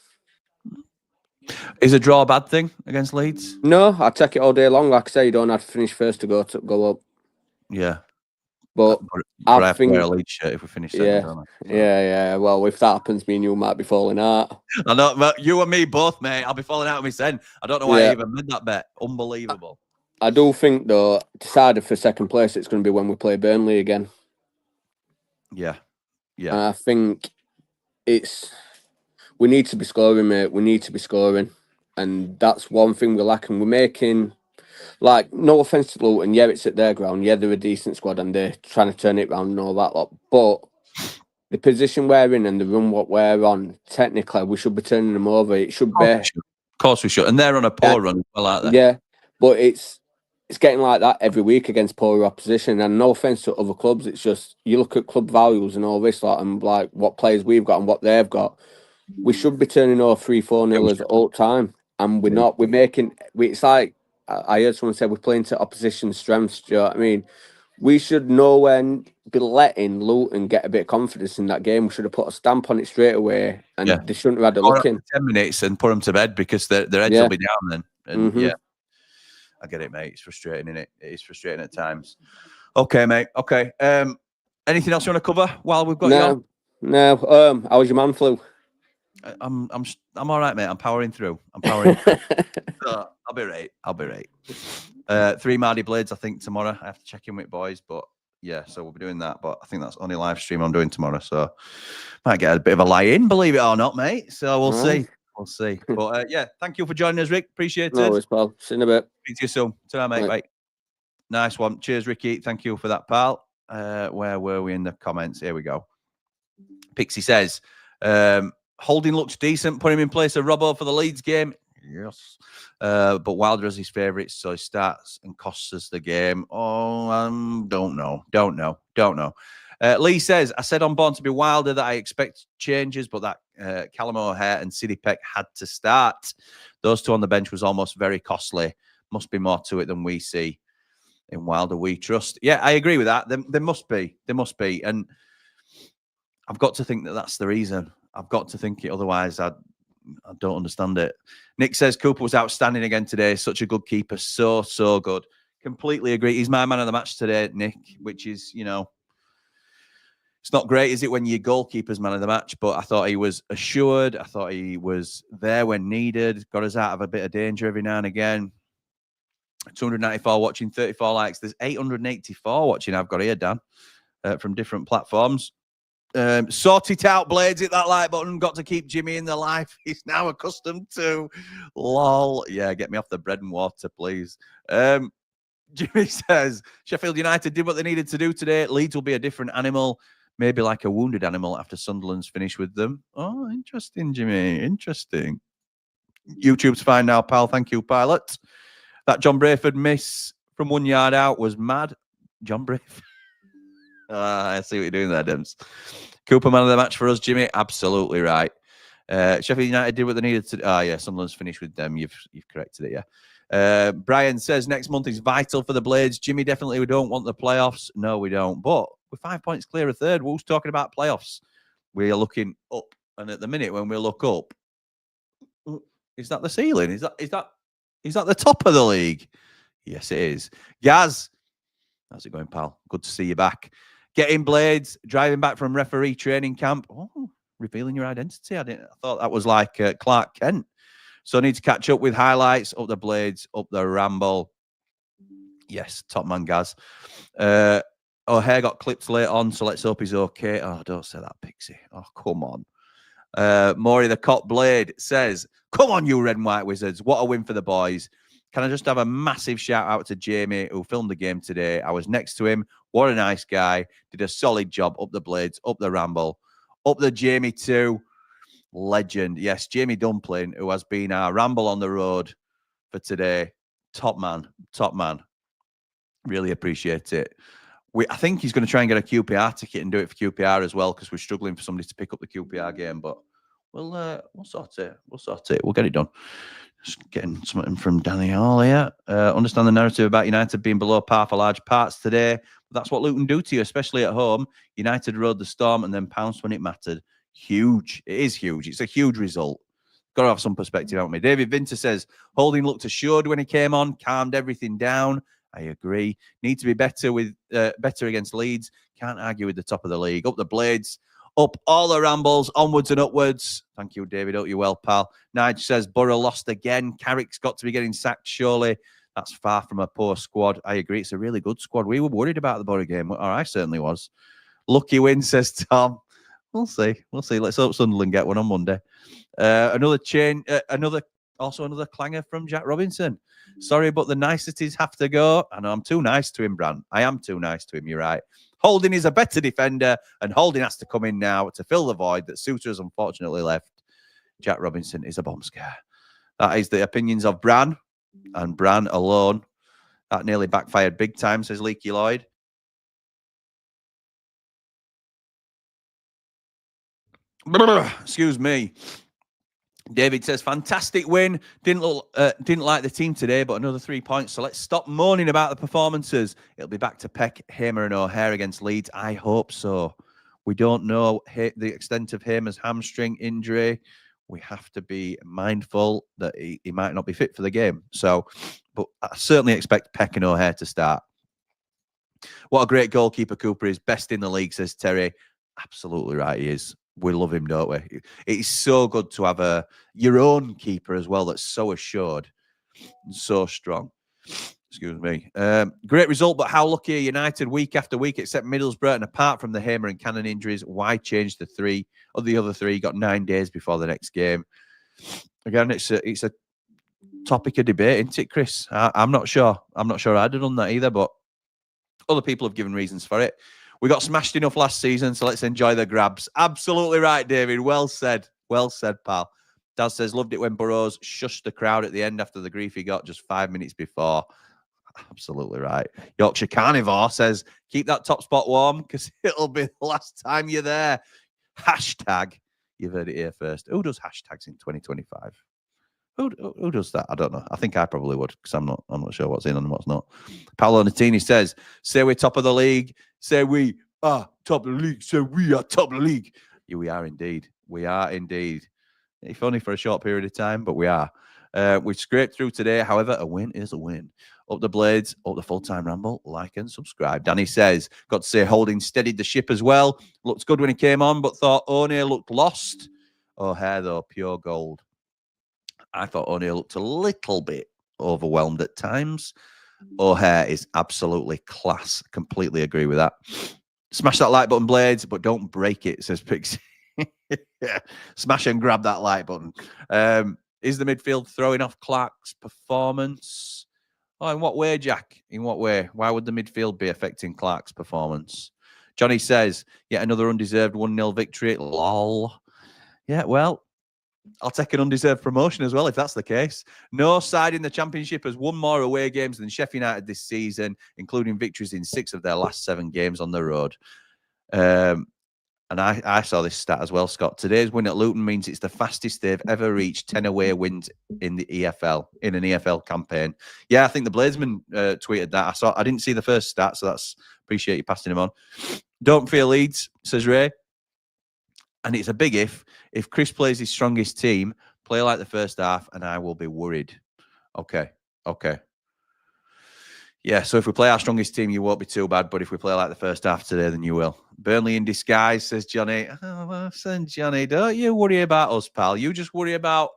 Is a draw a bad thing against Leeds?
No, I take it all day long. Like I say, you don't have to finish first to go up.
Yeah.
But
I have to
think,
wear a Leeds shirt if we finish second, don't I? So.
Yeah. Well, if that happens, me and you might be falling out.
I know, but you and me both, mate. I'll be falling out of my sen. I don't know why I even made that bet. Unbelievable.
I do think, though, decided for second place, it's going to be when we play Burnley again.
Yeah.
And I think we need to be scoring, mate. We need to be scoring. And that's one thing we're lacking. We're making, like, no offence to Luton, yeah, it's at their ground. Yeah, they're a decent squad and they're trying to turn it around and all that lot. But the position we're in and the run what we're on, technically, we should be turning them over. It should be.
Of course we should. And they're on a poor run as well, aren't they?
Yeah, but it's getting like that every week against poor opposition. And no offence to other clubs, it's just you look at club values and all this lot and like what players we've got and what they've got. We should be turning over 3-4-0 all the time, and we're not. We're making. It's like I heard someone say we're playing to opposition strengths. Do you know what I mean? We should know when be letting Luton get a bit of confidence in that game. We should have put a stamp on it straight away, and they shouldn't have had a look in
10 minutes and put them to bed because their heads will be down then. And I get it, mate. It's frustrating, isn't it? It is frustrating at times. Okay, mate. Okay. Anything else you want to cover while we've got you on?
No. How was your man flu?
I'm all right, mate. I'm powering through. So, I'll be right. 3 Mardy Blades, I think, tomorrow. I have to check in with boys, but yeah, so we'll be doing that. But I think that's only live stream I'm doing tomorrow, so might get a bit of a lie-in, believe it or not, mate. So we'll see. We'll see. But yeah, thank you for joining us, Rick. Appreciate it.
No worries, pal. See you in a bit.
Speak to you soon. Ta-ra, mate. Bye. Nice one. Cheers, Ricky. Thank you for that, pal. Where were we in the comments? Here we go. Pixie says, Holding looks decent. Put him in place of Robbo for the Leeds game. Yes. But Wilder is his favourite, so he starts and costs us the game. Oh, don't know. Lee says, I said on Born to be Wilder that I expect changes, but that Callum O'Hare and Sidney Peck had to start. Those two on the bench was almost very costly. Must be more to it than we see. In Wilder, we trust. Yeah, I agree with that. There must be. And I've got to think that that's the reason. I've got to think it. Otherwise, I don't understand it. Nick says Cooper was outstanding again today. Such a good keeper. So good. Completely agree. He's my man of the match today, Nick, which is, it's not great, is it, when your goalkeeper's man of the match? But I thought he was assured. I thought he was there when needed. Got us out of a bit of danger every now and again. 294 watching, 34 likes. There's 884 watching I've got here, Dan, from different platforms. Sort it out, Blades. Hit that like button. Got to keep Jimmy in the life he's now accustomed to. Lol. Yeah, get me off the bread and water, please. Jimmy says, Sheffield United did what they needed to do today. Leeds will be a different animal. Maybe like a wounded animal after Sunderland's finished with them. Oh, interesting, Jimmy. Interesting. YouTube's fine now, pal. Thank you, pilot. That John Brayford miss from 1 yard out was mad. John Brayford. I see what you're doing there, Dims. Cooper, man of the match for us, Jimmy. Absolutely right. Sheffield United did what they needed to. Oh, yeah, Sunderland's finished with them. You've corrected it, yeah. Brian says next month is vital for the Blades. Jimmy, definitely we don't want the playoffs. No, we don't. But we're 5 points clear of third. Who's talking about playoffs? We are looking up. And at the minute when we look up, is that the ceiling? Is that the top of the league? Yes, it is. Gaz, how's it going, pal? Good to see you back. Getting Blades, driving back from referee training camp. Oh, revealing your identity. I thought that was like Clark Kent. So I need to catch up with highlights, up the Blades, up the Ramble. Yes, top man, Gaz. O'Hare got clipped late on, so let's hope he's okay. Oh, don't say that, Pixie. Oh, come on. Maury the Cop Blade says, come on, you red and white wizards. What a win for the boys. Can I just have a massive shout out to Jamie, who filmed the game today? I was next to him. What a nice guy. Did a solid job up the Blades, up the Ramble, up the Jamie too. Legend. Yes, Jamie Dumpling, who has been our Ramble on the road for today. Top man. Really appreciate it. I think he's going to try and get a QPR ticket and do it for QPR as well, because we're struggling for somebody to pick up the QPR game. But we'll sort it. We'll get it done. Just getting something from Danny Hall here. Understand the narrative about United being below par for large parts today. But that's what Luton do to you, especially at home. United rode the storm and then pounced when it mattered. Huge. It is huge. It's a huge result. Got to have some perspective, haven't we? David Vinter says, Holding looked assured when he came on, calmed everything down. I agree. Need to be better against Leeds. Can't argue with the top of the league. Up the Blades. Up all the Rambles, onwards and upwards. Thank you, David. Hope you well, pal. Nige says Borough lost again. Carrick's got to be getting sacked, surely. That's far from a poor squad. I agree. It's a really good squad. We were worried about the Borough game. Or I certainly was. Lucky win, says Tom. We'll see. We'll see. Let's hope Sunderland get one on Monday. Another clanger from Jack Robinson. Sorry, but the niceties have to go. I know I'm too nice to him, Bran. I am too nice to him. You're right. Holding is a better defender, and Holding has to come in now to fill the void that Suter has unfortunately left. Jack Robinson is a bomb scare. That is the opinions of Bran, and Bran alone. That nearly backfired big time, says Leaky Lloyd. Excuse me. David says, fantastic win. Didn't like the team today, but another 3 points. So let's stop moaning about the performances. It'll be back to Peck, Hamer and O'Hare against Leeds. I hope so. We don't know the extent of Hamer's hamstring injury. We have to be mindful that he might not be fit for the game. So, but I certainly expect Peck and O'Hare to start. What a great goalkeeper Cooper is. Best in the league, says Terry. Absolutely right, he is. We love him, don't we? It's so good to have your own keeper as well that's so assured and so strong. Excuse me. Great result, but how lucky are United week after week, except Middlesbrough, and apart from the Hamer and Cannon injuries, why change the three? Or the other three got 9 days before the next game. Again, it's a topic of debate, isn't it, Chris? I'm not sure. I'm not sure I'd have done that either, but other people have given reasons for it. We got smashed enough last season, so let's enjoy the grabs. Absolutely right, David. Well said. Well said, pal. Daz says, loved it when Burrows shushed the crowd at the end after the grief he got just 5 minutes before. Absolutely right. Yorkshire Carnivore says, keep that top spot warm because it'll be the last time you're there. Hashtag. You've heard it here first. Who does hashtags in 2025? Who does that? I don't know. I think I probably would because I'm not sure what's in and what's not. Paolo Natini says, say we're top of the league. Say we are top of the league. Say we are top of the league. Yeah, we are indeed. We are indeed. If only for a short period of time, but we are. We've scraped through today. However, a win is a win. Up the Blades, up the full-time Ramble. Like and subscribe. Danny says, got to say Holding steadied the ship as well. Looked good when he came on, but thought O'Neill looked lost. O'Hare, though, pure gold. I thought O'Neill looked a little bit overwhelmed at times. O'Hare is absolutely class. Completely agree with that. Smash that like button, Blades, but don't break it, says Pixie. Yeah. Smash and grab that like button. Is the midfield throwing off Clark's performance? Oh, in what way, Jack? In what way? Why would the midfield be affecting Clark's performance? Johnny says, yet another undeserved 1-0 victory. Lol. Yeah, well, I'll take an undeserved promotion as well, if that's the case. No side in the Championship has won more away games than Sheffield United this season, including victories in 6 of their last 7 games on the road. And I saw this stat as well, Scott. Today's win at Luton means it's the fastest they've ever reached 10 away wins in the EFL, in an EFL campaign. Yeah, I think the Bladesman tweeted that. I didn't see the first stat, so appreciate you passing him on. Don't fear Leeds, says Ray. And it's a big if. If Chris plays his strongest team, play like the first half, and I will be worried. Okay. Yeah, so if we play our strongest team, you won't be too bad. But if we play like the first half today, then you will. Burnley in disguise, says Johnny. Oh, well, son, Johnny, don't you worry about us, pal. You just worry about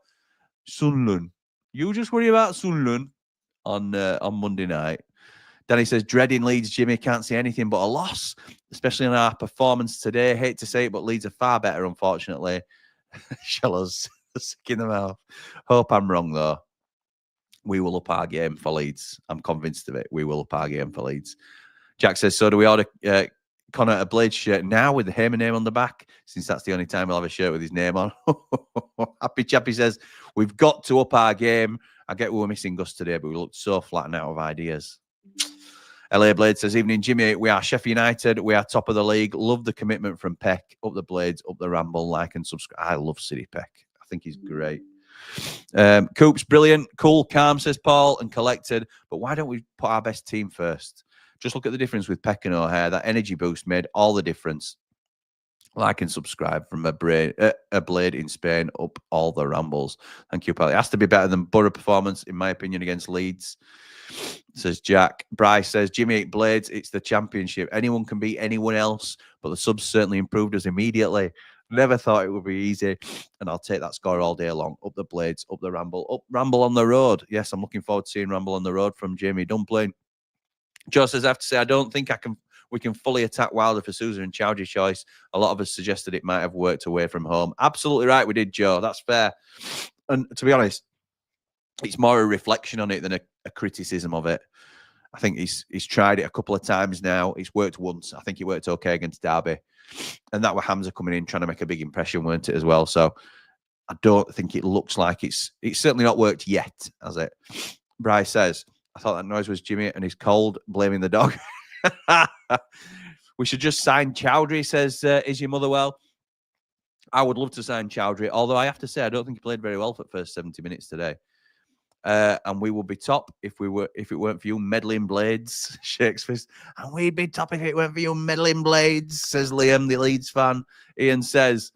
Sunderland. You just worry about Sunderland on Monday night. Danny says, dreading Leeds, Jimmy. Can't see anything but a loss, especially in our performance today. Hate to say it, but Leeds are far better, unfortunately. Shallows, sick in the mouth. Hope I'm wrong, though. We will up our game for Leeds. I'm convinced of it. We will up our game for Leeds. Jack says, so do we order Connor a Blade shirt now with the Hamer name on the back, since that's the only time he'll have a shirt with his name on? Happy Chappy says, we've got to up our game. I get we were missing Gus today, but we looked so flat and out of ideas. LA Blade says, evening, Jimmy. We are Sheffield United. We are top of the league. Love the commitment from Peck. Up the Blades, up the Ramble. Like and subscribe. I love City Peck. I think he's great. Coop's brilliant, cool, calm, says Paul, and collected. But why don't we put our best team first? Just look at the difference with Peck and O'Hare. That energy boost made all the difference. Like and subscribe from a blade in Spain up all the rambles. Thank you, pal. It has to be better than Borough performance, in my opinion, against Leeds. Says Jack. Bryce says, Jimmy 8 Blades, it's the championship. Anyone can beat anyone else, but the subs certainly improved us immediately. Never thought it would be easy, and I'll take that score all day long. Up the Blades, up the Ramble, up Ramble on the road. Yes, I'm looking forward to seeing Ramble on the road from Jamie Dumpling. Joe says, I have to say, I don't think we can fully attack Wilder for Sousa and Chowdhury's choice. A lot of us suggested it might have worked away from home. Absolutely right, we did, Joe. That's fair. And to be honest, it's more a reflection on it than a criticism of it. I think he's tried it a couple of times now. It's worked once. I think it worked okay against Derby. And that were Hamza coming in, trying to make a big impression, weren't it, as well? So I don't think it looks like it's certainly not worked yet, has it? Bryce says, I thought that noise was Jimmy and he's cold, blaming the dog. We should just sign Chowdhury, says, is your mother well? I would love to sign Chowdhury, although I have to say I don't think he played very well for the first 70 minutes today. And we would be top if it weren't for you meddling blades, Shakespeare. And we'd be top if it weren't for you meddling blades, says Liam, the Leeds fan. Ian says,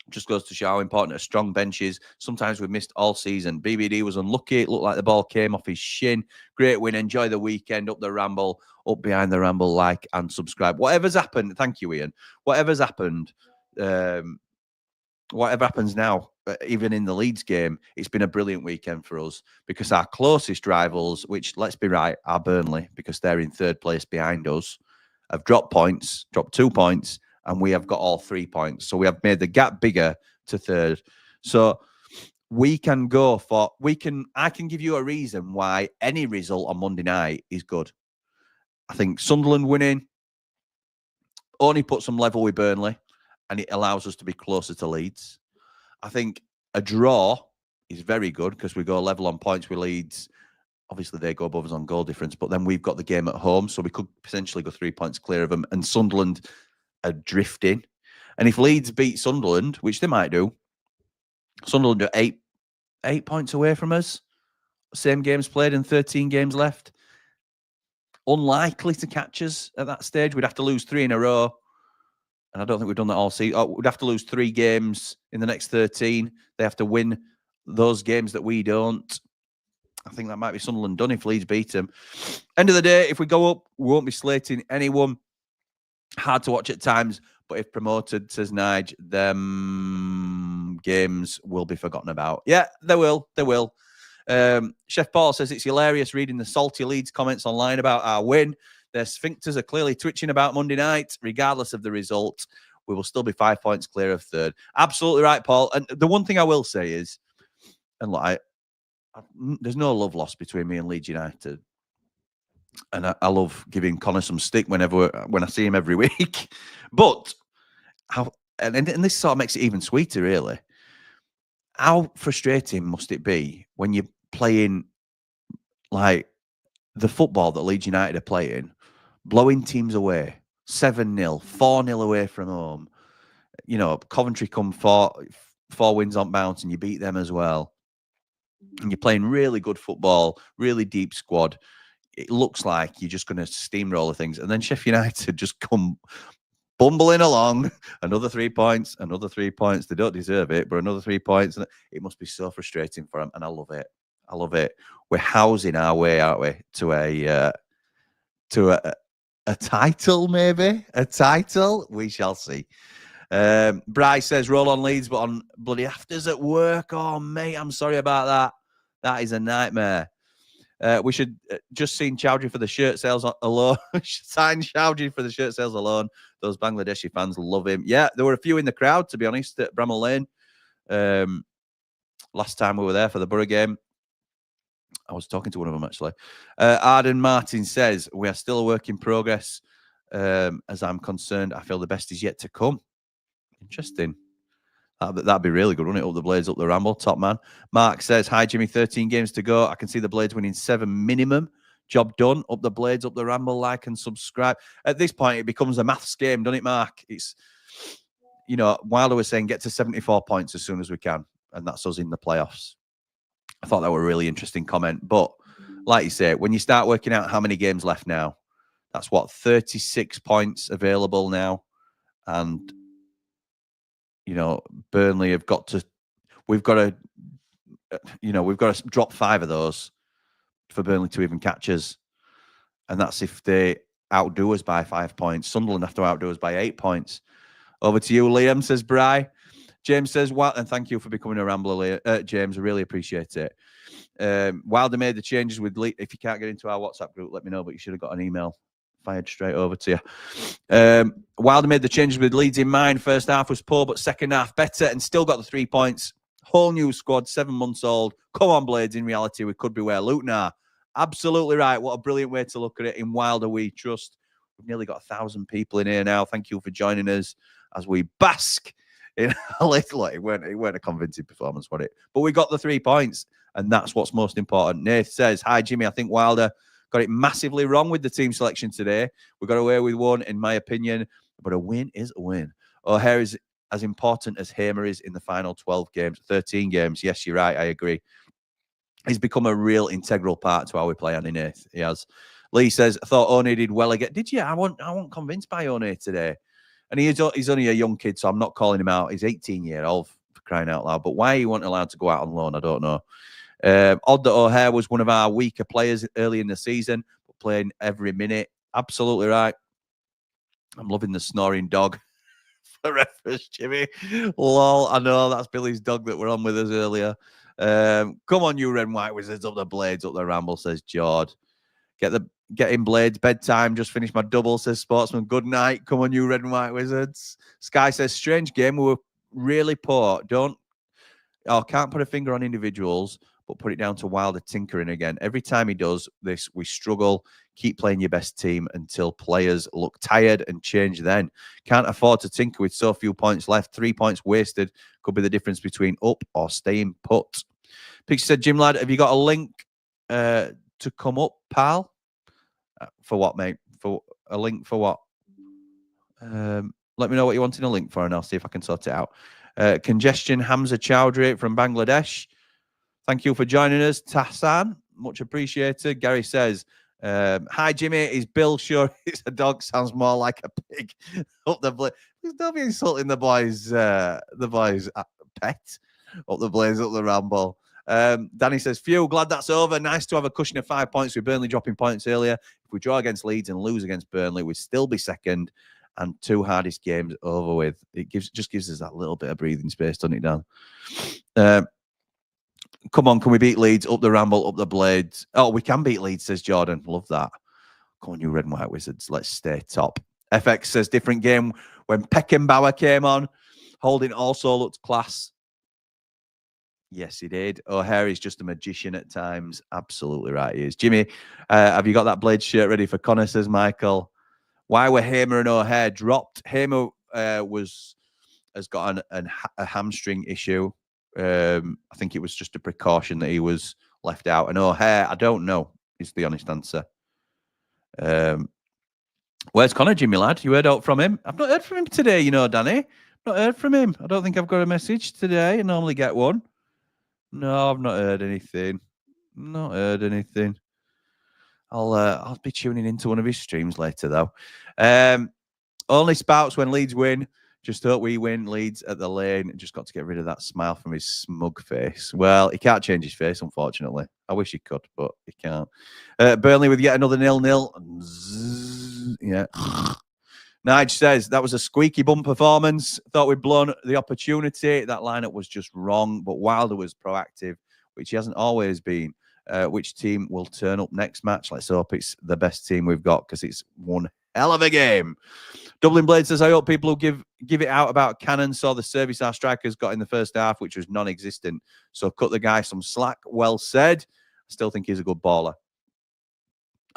just goes to show how important a strong bench is. Sometimes we've missed all season. BBD was unlucky. It looked like the ball came off his shin. Great win. Enjoy the weekend. Up the Ramble. Up behind the Ramble. Like and subscribe. Whatever's happened. Thank you, Ian. Whatever's happened. Whatever happens now, even in the Leeds game, it's been a brilliant weekend for us because our closest rivals, which, let's be right, are Burnley, because they're in third place behind us, have dropped 2 points, and we have got all 3 points. So we have made the gap bigger to third. So we can go for, I can give you a reason why any result on Monday night is good. I think Sunderland winning only puts them level with Burnley, and it allows us to be closer to Leeds. I think a draw is very good because we go level on points with Leeds. Obviously, they go above us on goal difference, but then we've got the game at home, so we could potentially go 3 points clear of them. And Sunderland are drifting. And if Leeds beat Sunderland, which they might do, Sunderland are 8 points away from us. Same games played and 13 games left. Unlikely to catch us at that stage. We'd have to lose 3 in a row. And I don't think we've done that all season. We'd have to lose 3 games in the next 13. They have to win those games that we don't. I think that might be Sunderland done if Leeds beat them. End of the day, if we go up, we won't be slating anyone. Hard to watch at times, but if promoted, says Nige, them games will be forgotten about. Yeah, they will. They will. Chef Paul says it's hilarious reading the salty Leeds comments online about our win. Their sphincters are clearly twitching about Monday night. Regardless of the result, we will still be 5 points clear of third. Absolutely right, Paul. And the one thing I will say is, and like, there's no love lost between me and Leeds United. And I love giving Connor some stick when I see him every week. But and this sort of makes it even sweeter, really. How frustrating must it be when you're playing like the football that Leeds United are playing, blowing teams away, 7-0, 4-0 away from home. You know, Coventry come 4 wins on bounce and you beat them as well. And you're playing really good football, really deep squad. It looks like you're just going to steamroller things. And then Sheffield United just come bumbling along. Another 3 points, another 3 points. They don't deserve it, but another 3 points. And it must be so frustrating for them. And I love it. I love it. We're housing our way, aren't we, to a title, maybe? A title? We shall see. Bryce says, roll on Leeds, but on bloody afters at work. Oh, mate, I'm sorry about that. That is a nightmare. We should just sign Chowdhury for the shirt sales alone. Sign Chowdhury for the shirt sales alone. Those Bangladeshi fans love him. Yeah, there were a few in the crowd, to be honest, at Bramall Lane. Last time we were there for the Borough game. I was talking to one of them, actually. Arden Martin says, we are still a work in progress. As I'm concerned, I feel the best is yet to come. Interesting. That'd be really good, wouldn't it? Up the Blades, up the Ramble. Top man. Mark says, hi, Jimmy, 13 games to go. I can see the Blades winning 7 minimum. Job done. Up the Blades, up the Ramble. Like and subscribe. At this point, it becomes a maths game, doesn't it, Mark? It's, you know, Wilder was saying get to 74 points as soon as we can. And that's us in the playoffs. I thought that was a really interesting comment. But like you say, when you start working out how many games left now, that's what, 36 points available now. And you know, Burnley have got to. We've got to, you know, we've got to drop 5 of those for Burnley to even catch us, and that's if they outdo us by 5 points. Sunderland have to outdo us by 8 points. Over to you, Liam, says Bry. James says, well, and thank you for becoming a Rambler, James. I really appreciate it. Wilder made the changes with Leeds. If you can't get into our WhatsApp group, let me know, but you should have got an email fired straight over to you. Wilder made the changes with Leeds in mind. First half was poor, but second half better, and still got the 3 points. Whole new squad, 7 months old. Come on, Blades. In reality, we could be where Luton are. Absolutely right. What a brilliant way to look at it. In Wilder, we trust. We've nearly got 1,000 people in here now. Thank you for joining us as we bask in a little. It weren't a convincing performance, was it? But we got the 3 points, and that's what's most important. Nath says, hi, Jimmy. I think Wilder got it massively wrong with the team selection today. We got away with one, in my opinion, but a win is a win. O'Hare is as important as Hamer is in the final 12 games, 13 games. Yes, you're right. I agree. He's become a real integral part to how we play, Andy Nath. He has. Lee says, I thought One did well again. Did you? I wasn't convinced by One today. And he's only a young kid, so I'm not calling him out. He's 18-year-old, for crying out loud. But why he wasn't allowed to go out on loan, I don't know. Odd that O'Hare was one of our weaker players early in the season, but playing every minute. Absolutely right. I'm loving the snoring dog for reference, Jimmy. Lol, I know that's Billy's dog that were on with us earlier. Come on, you red and white wizards, up the Blades, up the Ramble, says Jord. Get in, Blades. Bedtime. Just finished my double, says Sportsman. Good night. Come on, you red and white wizards. Sky says, strange game. We were really poor. Can't put a finger on individuals, but put it down to Wilder tinkering again. Every time he does this, we struggle. Keep playing your best team until players look tired and change then. Can't afford to tinker with so few points left. 3 points wasted could be the difference between up or staying put. Pixie said, Jim lad, have you got a link to come up, pal? For what, mate? For a link for what? Let me know what you want in a link for, and I'll see if I can sort it out. Congestion Hamza Chowdhury from Bangladesh. Thank you for joining us, Tassan. Much appreciated. Gary says, hi, Jimmy. Is Bill sure it's a dog? Sounds more like a pig. Up the Blaze. Don't be insulting the boys' pet. Up the Blaze, up the Ramble. Danny says, phew, glad that's over. Nice to have a cushion of 5 points with Burnley dropping points earlier. If we draw against Leeds and lose against Burnley, we'd still be second and 2 hardest games over with. It just gives us that little bit of breathing space, doesn't it, Dan? Come on, can we beat Leeds? Up the Ramble, up the Blades. Oh, we can beat Leeds, says Jordan. Love that. Come on, you red and white wizards. Let's stay top. FX says, different game when Peckenbauer came on. Holding also looked class. Yes, he did. O'Hare is just a magician at times. Absolutely right, he is. Jimmy, have you got that Blade shirt ready for Connor, says Michael. Why were Hamer and O'Hare dropped? Hamer has got a hamstring issue. I think it was just a precaution that he was left out. And O'Hare, I don't know, is the honest answer. Where's Connor, Jimmy lad? You heard out from him? I've not heard from him today, you know, Danny. Not heard from him. I don't think I've got a message today. I normally get one. No, I've not heard anything. Not heard anything. I'll be tuning into one of his streams later, though. Only spouts when Leeds win. Just hope we win. Leeds at the lane. Just got to get rid of that smile from his smug face. Well, he can't change his face, unfortunately. I wish he could, but he can't. Burnley with yet another 0-0. Yeah. Nige says, that was a squeaky bum performance. Thought we'd blown the opportunity. That lineup was just wrong, but Wilder was proactive, which he hasn't always been. Which team will turn up next match? Let's hope it's the best team we've got, because it's one hell of a game. Dublin Blade says, I hope people who give it out about Cannon saw the service our strikers got in the first half, which was non-existent. So cut the guy some slack. Well said. I still think he's a good baller.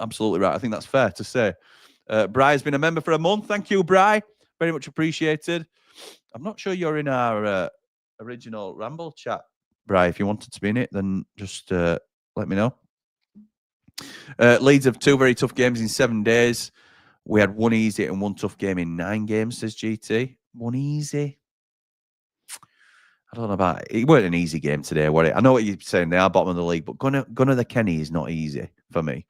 Absolutely right. I think that's fair to say. Bri has been a member for a month. Thank you, Bri. Very much appreciated. I'm not sure you're in our original Ramble chat, Bri. If you wanted to be in it, then just let me know. Leeds have 2 very tough games in 7 days. We had 1 easy and 1 tough game in 9 games, says GT. 1 easy. I don't know about it. It weren't an easy game today, was it? I know what you're saying. They are bottom of the league, but Gunnar the Kenny is not easy for me.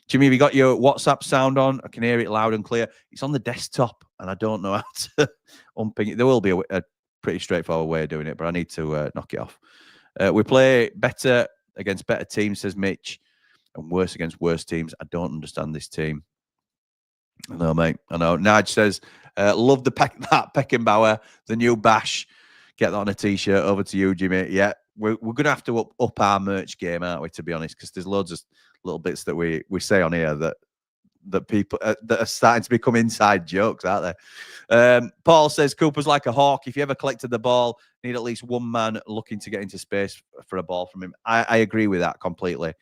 Jimmy, have you got your WhatsApp sound on? I can hear it loud and clear. It's on the desktop, and I don't know how to unping it. There will be a pretty straightforward way of doing it, but I need to knock it off. We play better against better teams, says Mitch, and worse against worse teams. I don't understand this team. I know, mate. I know. Nige says, love that Peckenbauer, the new bash. Get that on a t-shirt. Over to you, Jimmy. Yeah, we're going to have to up our merch game, aren't we, to be honest? Because there's loads of little bits that we say on here that people that are starting to become inside jokes, aren't they? Paul says, Cooper's like a hawk. If you ever collected the ball, need at least one man looking to get into space for a ball from him. I agree with that completely.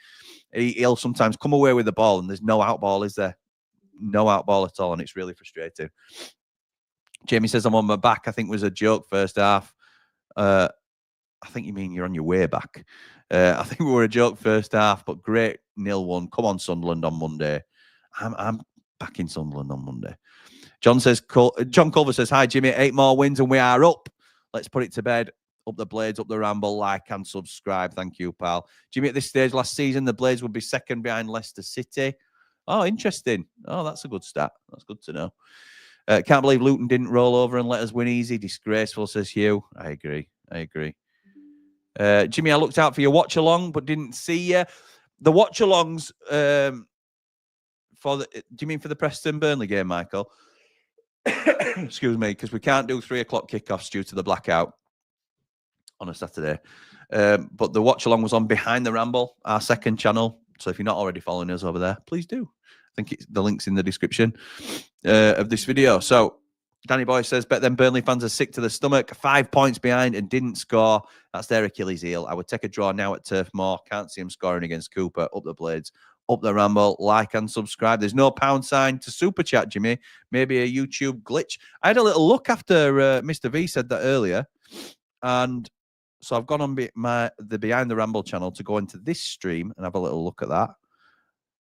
He'll sometimes come away with the ball and there's no out ball, is there? No out ball at all, and it's really frustrating. Jamie says, I'm on my back. I think it was a joke first half. I think you mean you're on your way back. I think we were a joke first half, but great 0-1. Come on, Sunderland on Monday. I'm back in Sunderland on Monday. John Culver says, hi, Jimmy. 8 more wins and we are up. Let's put it to bed. Up the Blades, up the Ramble. Like and subscribe. Thank you, pal. Jimmy, at this stage last season, the Blades would be second behind Leicester City. Oh, interesting. Oh, that's a good stat. That's good to know. Can't believe Luton didn't roll over and let us win easy. Disgraceful, says Hugh. I agree. Jimmy, I looked out for your watch-along, but didn't see you. The watch-alongs, do you mean for the Preston-Burnley game, Michael? Excuse me, because we can't do 3 o'clock kickoffs due to the blackout on a Saturday. But the watch-along was on Behind the Ramble, our second channel. So if you're not already following us over there, please do. I think the link's in the description of this video. So Danny Boy says, bet them Burnley fans are sick to the stomach. 5 points behind and didn't score. That's their Achilles heel. I would take a draw now at Turf Moor. Can't see him scoring against Cooper. Up the Blades, up the Ramble. Like and subscribe. There's no pound sign to super chat, Jimmy. Maybe a YouTube glitch. I had a little look after Mr. V said that earlier. And so I've gone on the Behind the Ramble channel to go into this stream and have a little look at that.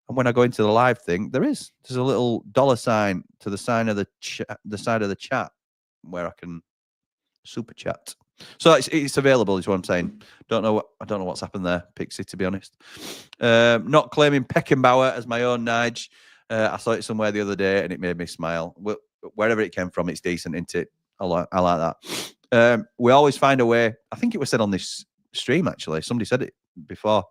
And when I go into the live thing, there's a little $sign to the side of the chat where I can super chat. So it's available, is what I'm saying. I don't know what's happened there, Pixie, to be honest. Not claiming Peckenbauer as my own Nige. I saw it somewhere the other day and it made me smile. Wherever it came from, it's decent, isn't it? I like that. We always find a way. I think it was said on this stream, actually. Somebody said it before.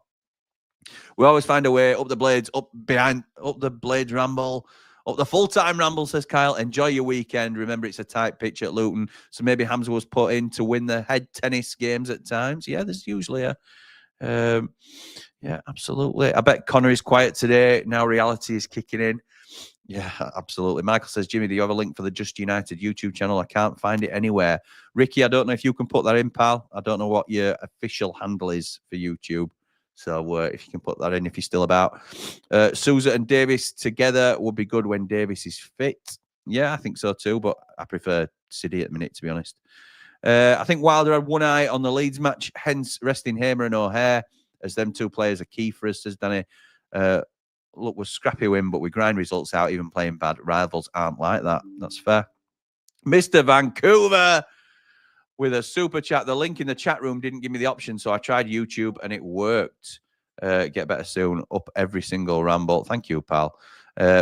We always find a way up the Blades, up the Blades Ramble, up the full-time Ramble, says Kyle. Enjoy your weekend. Remember, it's a tight pitch at Luton, so maybe Hamza was put in to win the head tennis games at times. Yeah, there's usually a... yeah, absolutely. I bet Connor is quiet today. Now reality is kicking in. Yeah, absolutely. Michael says, Jimmy, do you have a link for the Just United YouTube channel? I can't find it anywhere. Ricky, I don't know if you can put that in, pal. I don't know what your official handle is for YouTube. So if you can put that in, if you're still about. Sousa and Davis together would be good when Davis is fit. Yeah, I think so too, but I prefer City at the minute, to be honest. I think Wilder had one eye on the Leeds match, hence resting Hamer and O'Hare, as them two players are key for us, says Danny. Look, we're scrappy win, but we grind results out, even playing bad. Rivals aren't like that. That's fair. Mr. Vancouver with a super chat. The link in the chat room didn't give me the option, so I tried YouTube and it worked. Get better soon. Up every single Ramble. Thank you, pal.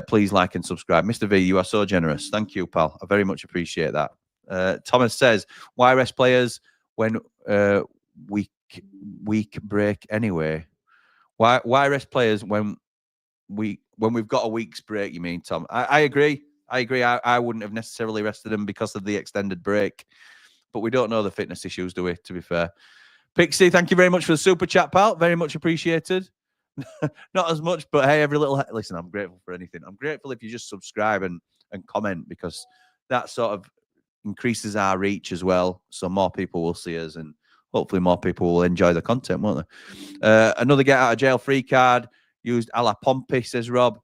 Please like and subscribe. Mr. V, you are so generous. Thank you, pal. I very much appreciate that. Thomas says, why rest players when week break anyway? Why rest players when we've got a week's break, you mean, Tom? I agree. I wouldn't have necessarily rested them because of the extended break. But we don't know the fitness issues, do we, to be fair? Pixie, thank you very much for the super chat, pal. Very much appreciated. Not as much, but hey, every little... Listen, I'm grateful for anything. I'm grateful if you just subscribe and comment, because that sort of increases our reach as well. So more people will see us and hopefully more people will enjoy the content, won't they? Another get out of jail free card used a la Pompey, says Rob.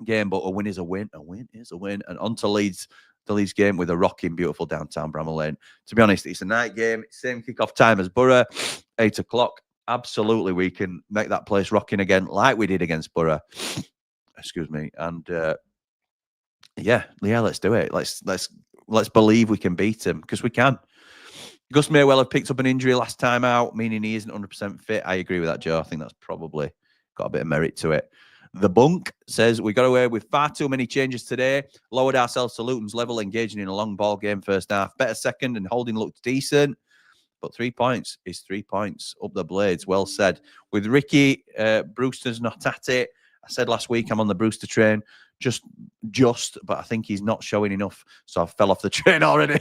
Game, but a win is a win. A win is a win. And on to Leeds. The Leeds game with a rocking, beautiful downtown Bramall Lane. To be honest, it's a night game. Same kickoff time as Borough, 8 o'clock. Absolutely, we can make that place rocking again, like we did against Borough. Excuse me. And yeah, let's do it. Let's believe we can beat them, because we can. Gus may well have picked up an injury last time out, meaning he isn't 100% fit. I agree with that, Joe. I think that's probably got a bit of merit to it. The Bunk says, we got away with far too many changes today. Lowered ourselves to Luton's level, engaging in a long ball game first half. Better second, and Holding looked decent. But 3 points is 3 points. Up the Blades. Well said. With Ricky, Brewster's not at it. I said last week I'm on the Brewster train. Just, but I think he's not showing enough. So I fell off the train already.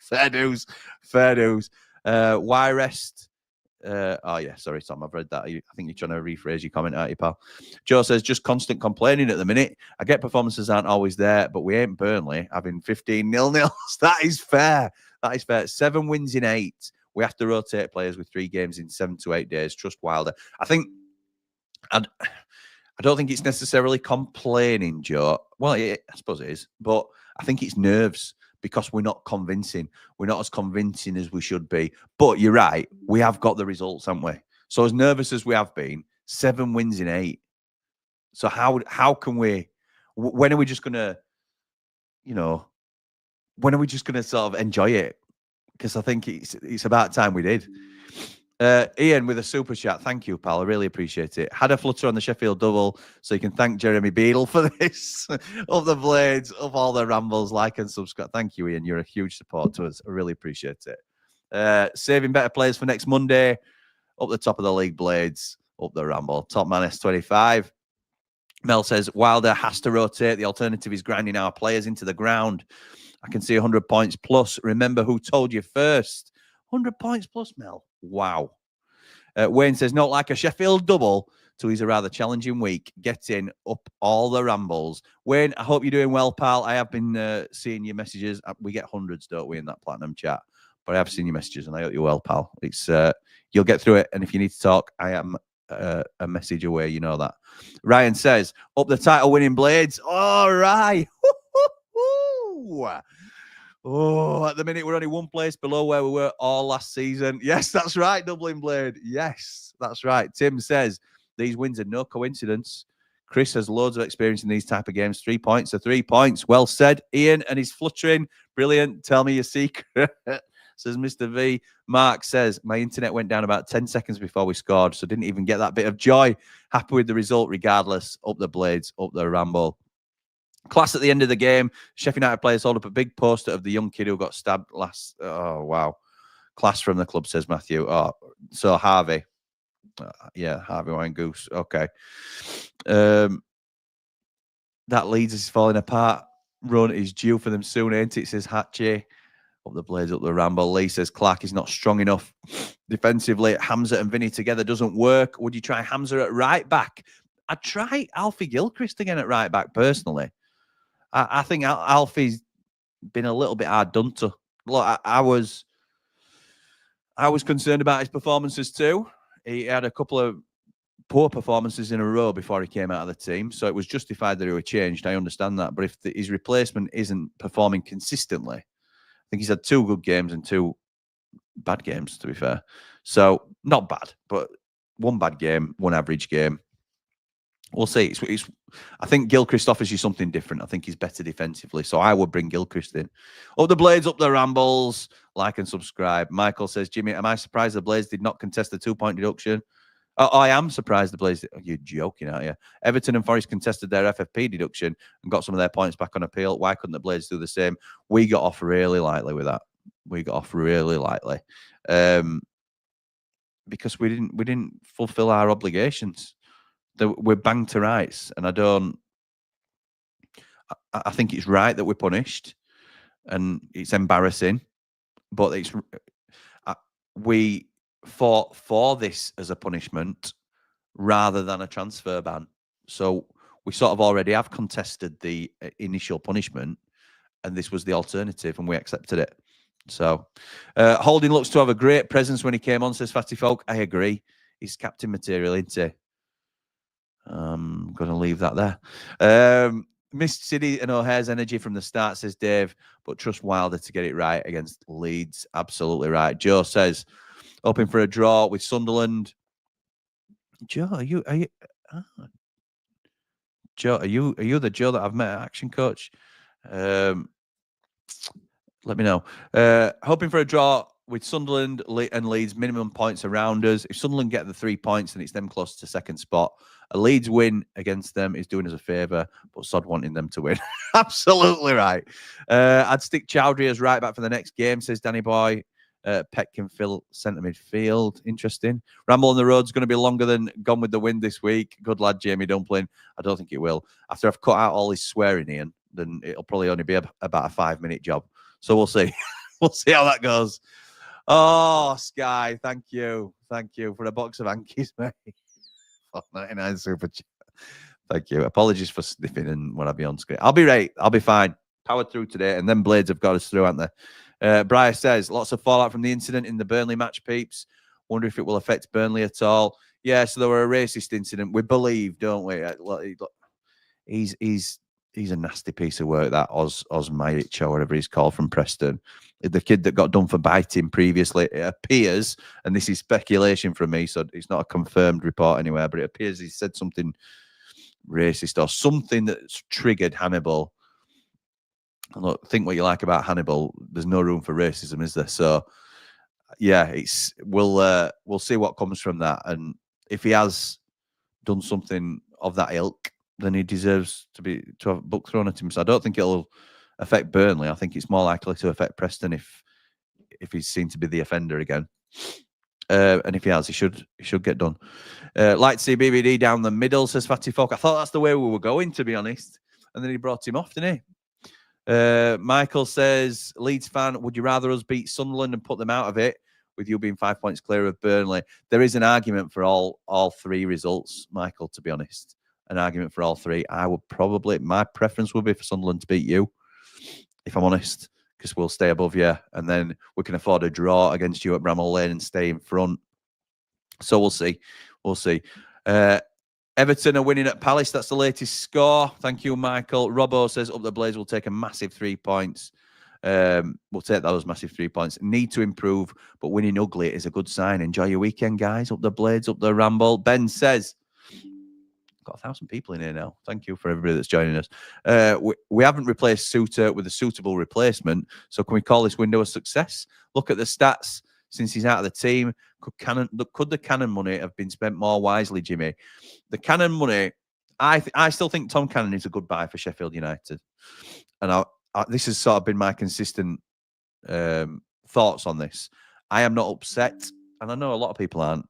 Fair news. Fair news. Why rest? Oh, yeah. Sorry, Tom. I've read that. I think you're trying to rephrase your comment, aren't you, pal? Joe says, just constant complaining at the minute. I get performances aren't always there, but we ain't Burnley having 15 0-0s. That is fair. That is fair. 7 wins in 8. We have to rotate players with 3 games in 7 to 8 days. Trust Wilder. I don't think it's necessarily complaining, Joe. Well, I suppose it is. But I think it's nerves because we're not convincing. We're not as convincing as we should be. But you're right. We have got the results, haven't we? So as nervous as we have been, 7 wins in 8. So how can we... When are we just going to, when are we just going to sort of enjoy it? Because I think it's about time we did. Ian with a super chat. Thank you, pal. I really appreciate it. Had a flutter on the Sheffield double, so you can thank Jeremy Beadle for this. Of the Blades, of all the rambles, like and subscribe. Thank you, Ian. You're a huge support to us. I really appreciate it. Saving better players for next Monday. Up the top of the league, Blades. Up the Ramble. Top man S25. Mel says, Wilder has to rotate. The alternative is grinding our players into the ground. I can see 100 points plus. Remember who told you first. 100 points plus, Mel. Wow. Wayne says, not like a Sheffield double, so he's a rather challenging week. Getting up all the rambles. Wayne, I hope you're doing well, pal. I have been seeing your messages. We get hundreds, don't we, in that platinum chat? But I have seen your messages, and I hope you're well, pal. It's you'll get through it, and if you need to talk, I am a message away. You know that. Ryan says, up the title winning Blades. All right. Oh, at the minute, we're only 1 place below where we were all last season. Yes, that's right, Dublin Blade. Yes, that's right. Tim says, these wins are no coincidence. Chris has loads of experience in these type of games. 3 points are 3 points. Well said. Ian and he's fluttering. Brilliant. Tell me your secret. Says Mr. V. Mark says, my internet went down about 10 seconds before we scored, so didn't even get that bit of joy. Happy with the result regardless. Up the Blades, up the Ramble. Class at the end of the game. Sheffield United players hold up a big poster of the young kid who got stabbed last. Oh, wow. Class from the club, says Matthew. Oh, so Harvey. Yeah, Harvey Wine Goose. Okay. That Leeds is falling apart. Run is due for them soon, ain't it? Says Hatchie. Up the Blades, up the Ramble. Lee says Clark is not strong enough defensively. Hamza and Vinny together doesn't work. Would you try Hamza at right back? I'd try Alfie Gilchrist again at right back, personally. I think Alfie's been a little bit hard done to. Look, I was concerned about his performances too. He had a couple of poor performances in a row before he came out of the team, so it was justified that he was changed. I understand that, but if his replacement isn't performing consistently, I think he's had 2 good games and 2 bad games, to be fair. So not bad, but 1 bad game, 1 average game. We'll see. I think Gilchrist offers you something different. I think he's better defensively. So I would bring Gilchrist in. Up the Blades, up the Rambles. Like and subscribe. Michael says, Jimmy, am I surprised the Blades did not contest the 2-point deduction? I am surprised the Blades did. You're joking, aren't you? Everton and Forest contested their FFP deduction and got some of their points back on appeal. Why couldn't the Blades do the same? We got off really lightly with that. We got off really lightly. Because we didn't fulfill our obligations. We're banged to rights, and I think it's right that we're punished, and it's embarrassing, but we fought for this as a punishment rather than a transfer ban. So we sort of already have contested the initial punishment, and this was the alternative, and we accepted it. So Holding looks to have a great presence when he came on, says Fatty Folk. I agree. He's captain material, isn't he? I'm going to leave that there. Missed City and O'Hare's energy from the start, says Dave, but trust Wilder to get it right against Leeds. Absolutely right. Joe says, hoping for a draw with Sunderland. Joe, are you Joe, are you the Joe that I've met at Action Coach? Let me know. Hoping for a draw with Sunderland and Leeds, minimum points around us. If Sunderland get the 3 points, then it's them close to second spot. A Leeds win against them is doing us a favour, but sod wanting them to win. Absolutely right. I'd stick Chowdhury as right back for the next game, says Danny Boy. Peck can fill centre midfield. Interesting. Ramble on the road's going to be longer than Gone with the Wind this week. Good lad, Jamie Dumpling. I don't think it will. After I've cut out all his swearing, Ian, then it'll probably only be about a 5-minute job. So we'll see. We'll see how that goes. Oh, Sky, thank you. Thank you for a box of hankies, mate. Oh, 99 super chat. Thank you. Apologies for sniffing and when I be on screen. I'll be right. I'll be fine. Powered through today, and then Blades have got us through, haven't they? Briar says, lots of fallout from the incident in the Burnley match, peeps. Wonder if it will affect Burnley at all. Yeah, so there were a racist incident. We believe, don't we? He's a nasty piece of work, that Oz Majic or whatever he's called from Preston. The kid that got done for biting previously, it appears, and this is speculation from me, so it's not a confirmed report anywhere, but it appears he said something racist or something that's triggered Hannibal. And look, think what you like about Hannibal. There's no room for racism, is there? So, yeah, we'll see what comes from that. And if he has done something of that ilk, then he deserves to have a book thrown at him. So I don't think it'll affect Burnley. I think it's more likely to affect Preston if he's seen to be the offender again. And if he has, he should get done. Like to see BBD down the middle, says Fatty Folk. I thought that's the way we were going, to be honest. And then he brought him off, didn't he? Michael says, Leeds fan, would you rather us beat Sunderland and put them out of it, with you being 5 points clear of Burnley? There is an argument for all three results, Michael, to be honest. An argument for all three. My preference would be for Sunderland to beat you, if I'm honest, because we'll stay above you, and then we can afford a draw against you at Bramall Lane and stay in front. So we'll see. We'll see. Everton are winning at Palace. That's the latest score. Thank you, Michael. Robbo says, up the Blaze will take a massive 3 points. We'll take those massive 3 points. Need to improve, but winning ugly is a good sign. Enjoy your weekend, guys. Up the Blades, up the Ramble. Ben says, got 1,000 people in here now. Thank you for everybody that's joining us. We haven't replaced Suter with a suitable replacement, so can we call this window a success? Look at the stats since he's out of the team. Could the Cannon money have been spent more wisely, Jimmy? The Cannon money, I still think Tom Cannon is a good buy for Sheffield United, and this has sort of been my consistent thoughts on this. I am not upset, and I know a lot of people aren't,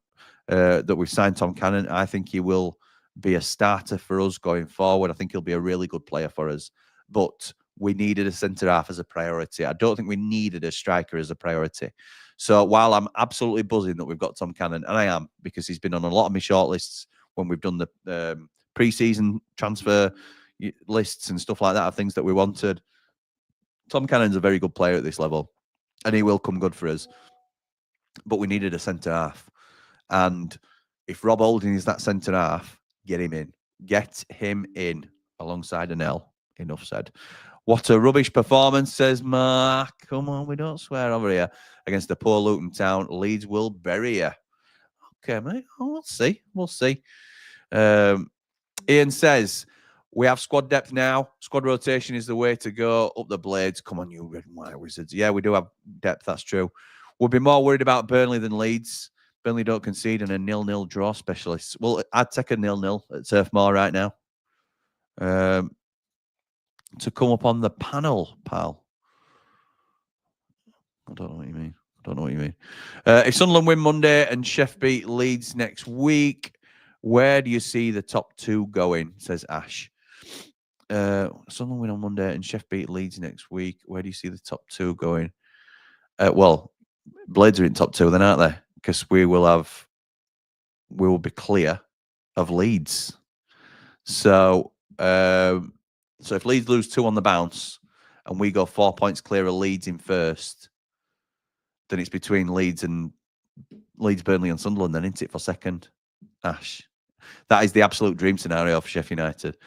that we've signed Tom Cannon. I think he will be a starter for us going forward. I think he'll be a really good player for us, but we needed a centre-half as a priority. I don't think we needed a striker as a priority. So while I'm absolutely buzzing that we've got Tom Cannon, and I am, because he's been on a lot of my shortlists when we've done the pre-season transfer lists and stuff like that, of things that we wanted. Tom Cannon's a very good player at this level, and he will come good for us. But we needed a centre-half. And if Rob Holding is that centre-half, get him in. Get him in alongside an L. Enough said. What a rubbish performance, says Mark. Come on, we don't swear over here. Against the poor Luton town, Leeds will bury you. Okay, mate. Oh, we'll see. We'll see. Ian says, we have squad depth now. Squad rotation is the way to go. Up the Blades. Come on, you red and white wizards. Yeah, we do have depth. That's true. We'll be more worried about Burnley than Leeds. Burnley don't concede, and a 0-0 draw specialist. Well, I'd take a 0-0 at Turf Moor right now. To come up on the panel, pal. I don't know what you mean. If Sunderland win Monday and Sheff beat Leeds next week, where do you see the top two going? Says Ash. Sunderland win on Monday and Sheff beat Leeds next week. Where do you see the top two going? Well, Blades are in top two then, aren't they? Because we will be clear of Leeds. So if Leeds lose 2 on the bounce and we go 4 points clear of Leeds in first, then it's between Leeds, Burnley and Sunderland then, isn't it, for second? Ash. That is the absolute dream scenario for Sheffield United.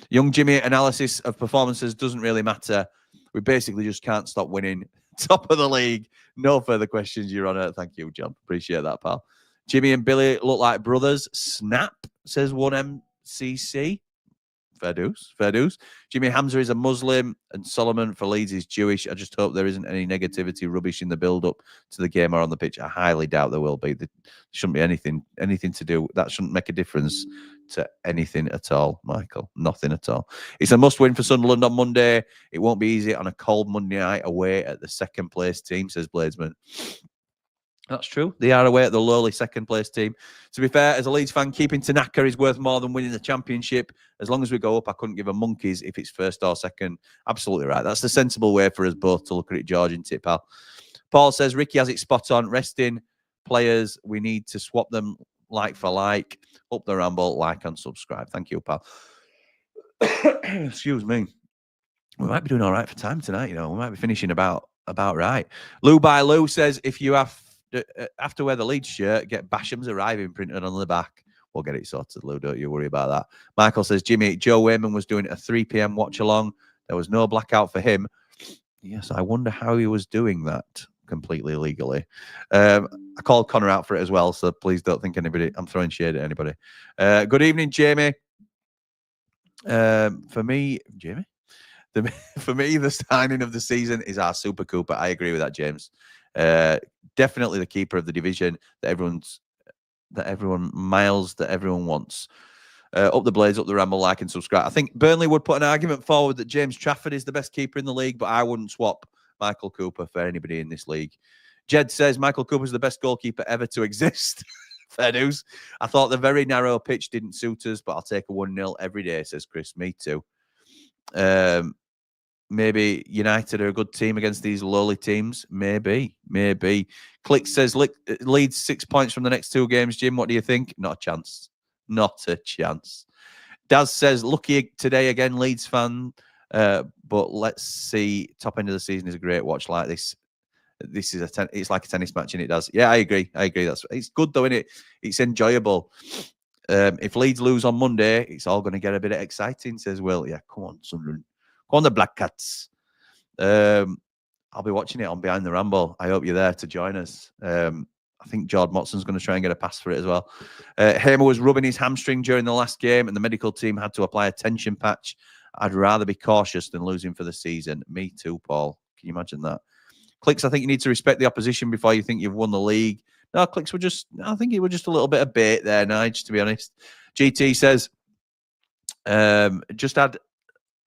Young Jimmy, analysis of performances doesn't really matter. We basically just can't stop winning. Top of the league. No further questions, Your Honour. Thank you, John. Appreciate that, pal. Jimmy and Billy look like brothers. Snap, says 1MCC. Fair dues, fair dues. Jimmy Hamza is a Muslim and Solomon for Leeds is Jewish. I just hope there isn't any negativity, rubbish in the build-up to the game or on the pitch. I highly doubt there will be. There shouldn't be anything to do. That shouldn't make a difference to anything at all, Michael. Nothing at all. It's a must-win for Sunderland on Monday. It won't be easy on a cold Monday night away at the second-place team, says Bladesman. That's true. They are away at the lowly second-place team. To be fair, as a Leeds fan, keeping Tanaka is worth more than winning the championship. As long as we go up, I couldn't give a monkeys if it's first or second. Absolutely right. That's the sensible way for us both to look at it, George, isn't it, pal? Paul says, Ricky has it spot on. Resting players, we need to swap them like for like. Up the Ramble, like and subscribe. Thank you, pal. Excuse me. We might be doing all right for time tonight, you know. We might be finishing about right. Lou by Lou says, if you have to wear the Leeds shirt, get Basham's arriving printed on the back. We'll get it sorted, Lou. Don't you worry about that. Michael says, Jimmy, Joe Wayman was doing a 3 p.m. watch along. There was no blackout for him. Yes, I wonder how he was doing that completely legally. I called Connor out for it as well, so please don't think I'm throwing shade at anybody. Good evening, Jamie. For me, Jamie? For me, the signing of the season is our Super Cooper. I agree with that, James. Definitely the keeper of the division that everyone wants. Up the Blades, up the Ramble, like and subscribe. I think Burnley would put an argument forward that James Trafford is the best keeper in the league, but I wouldn't swap Michael Cooper for anybody in this league. Jed says Michael Cooper is the best goalkeeper ever to exist. Fair news. I thought the very narrow pitch didn't suit us, but I'll take a 1-0 every day, says Chris. Me too. Maybe United are a good team against these lowly teams. Maybe. Click says Leeds 6 points from the next 2 games. Jim, what do you think? Not a chance. Not a chance. Daz says, lucky today again, Leeds fan. But let's see. Top end of the season is a great watch like this. This is it's like a tennis match, and it does. Yeah, I agree. It's good though, isn't it? It's enjoyable. If Leeds lose on Monday, it's all going to get a bit exciting, says Will. Yeah, come on, Sunderland. Come on, the Black Cats. I'll be watching it on Behind the Ramble. I hope you're there to join us. I think Jord Motson's going to try and get a pass for it as well. Hamer was rubbing his hamstring during the last game, and the medical team had to apply a tension patch. I'd rather be cautious than losing for the season. Me too, Paul. Can you imagine that? Clicks, I think you need to respect the opposition before you think you've won the league. No, Clicks, I think it was just a little bit of bait there, Nige, to be honest. GT says, just had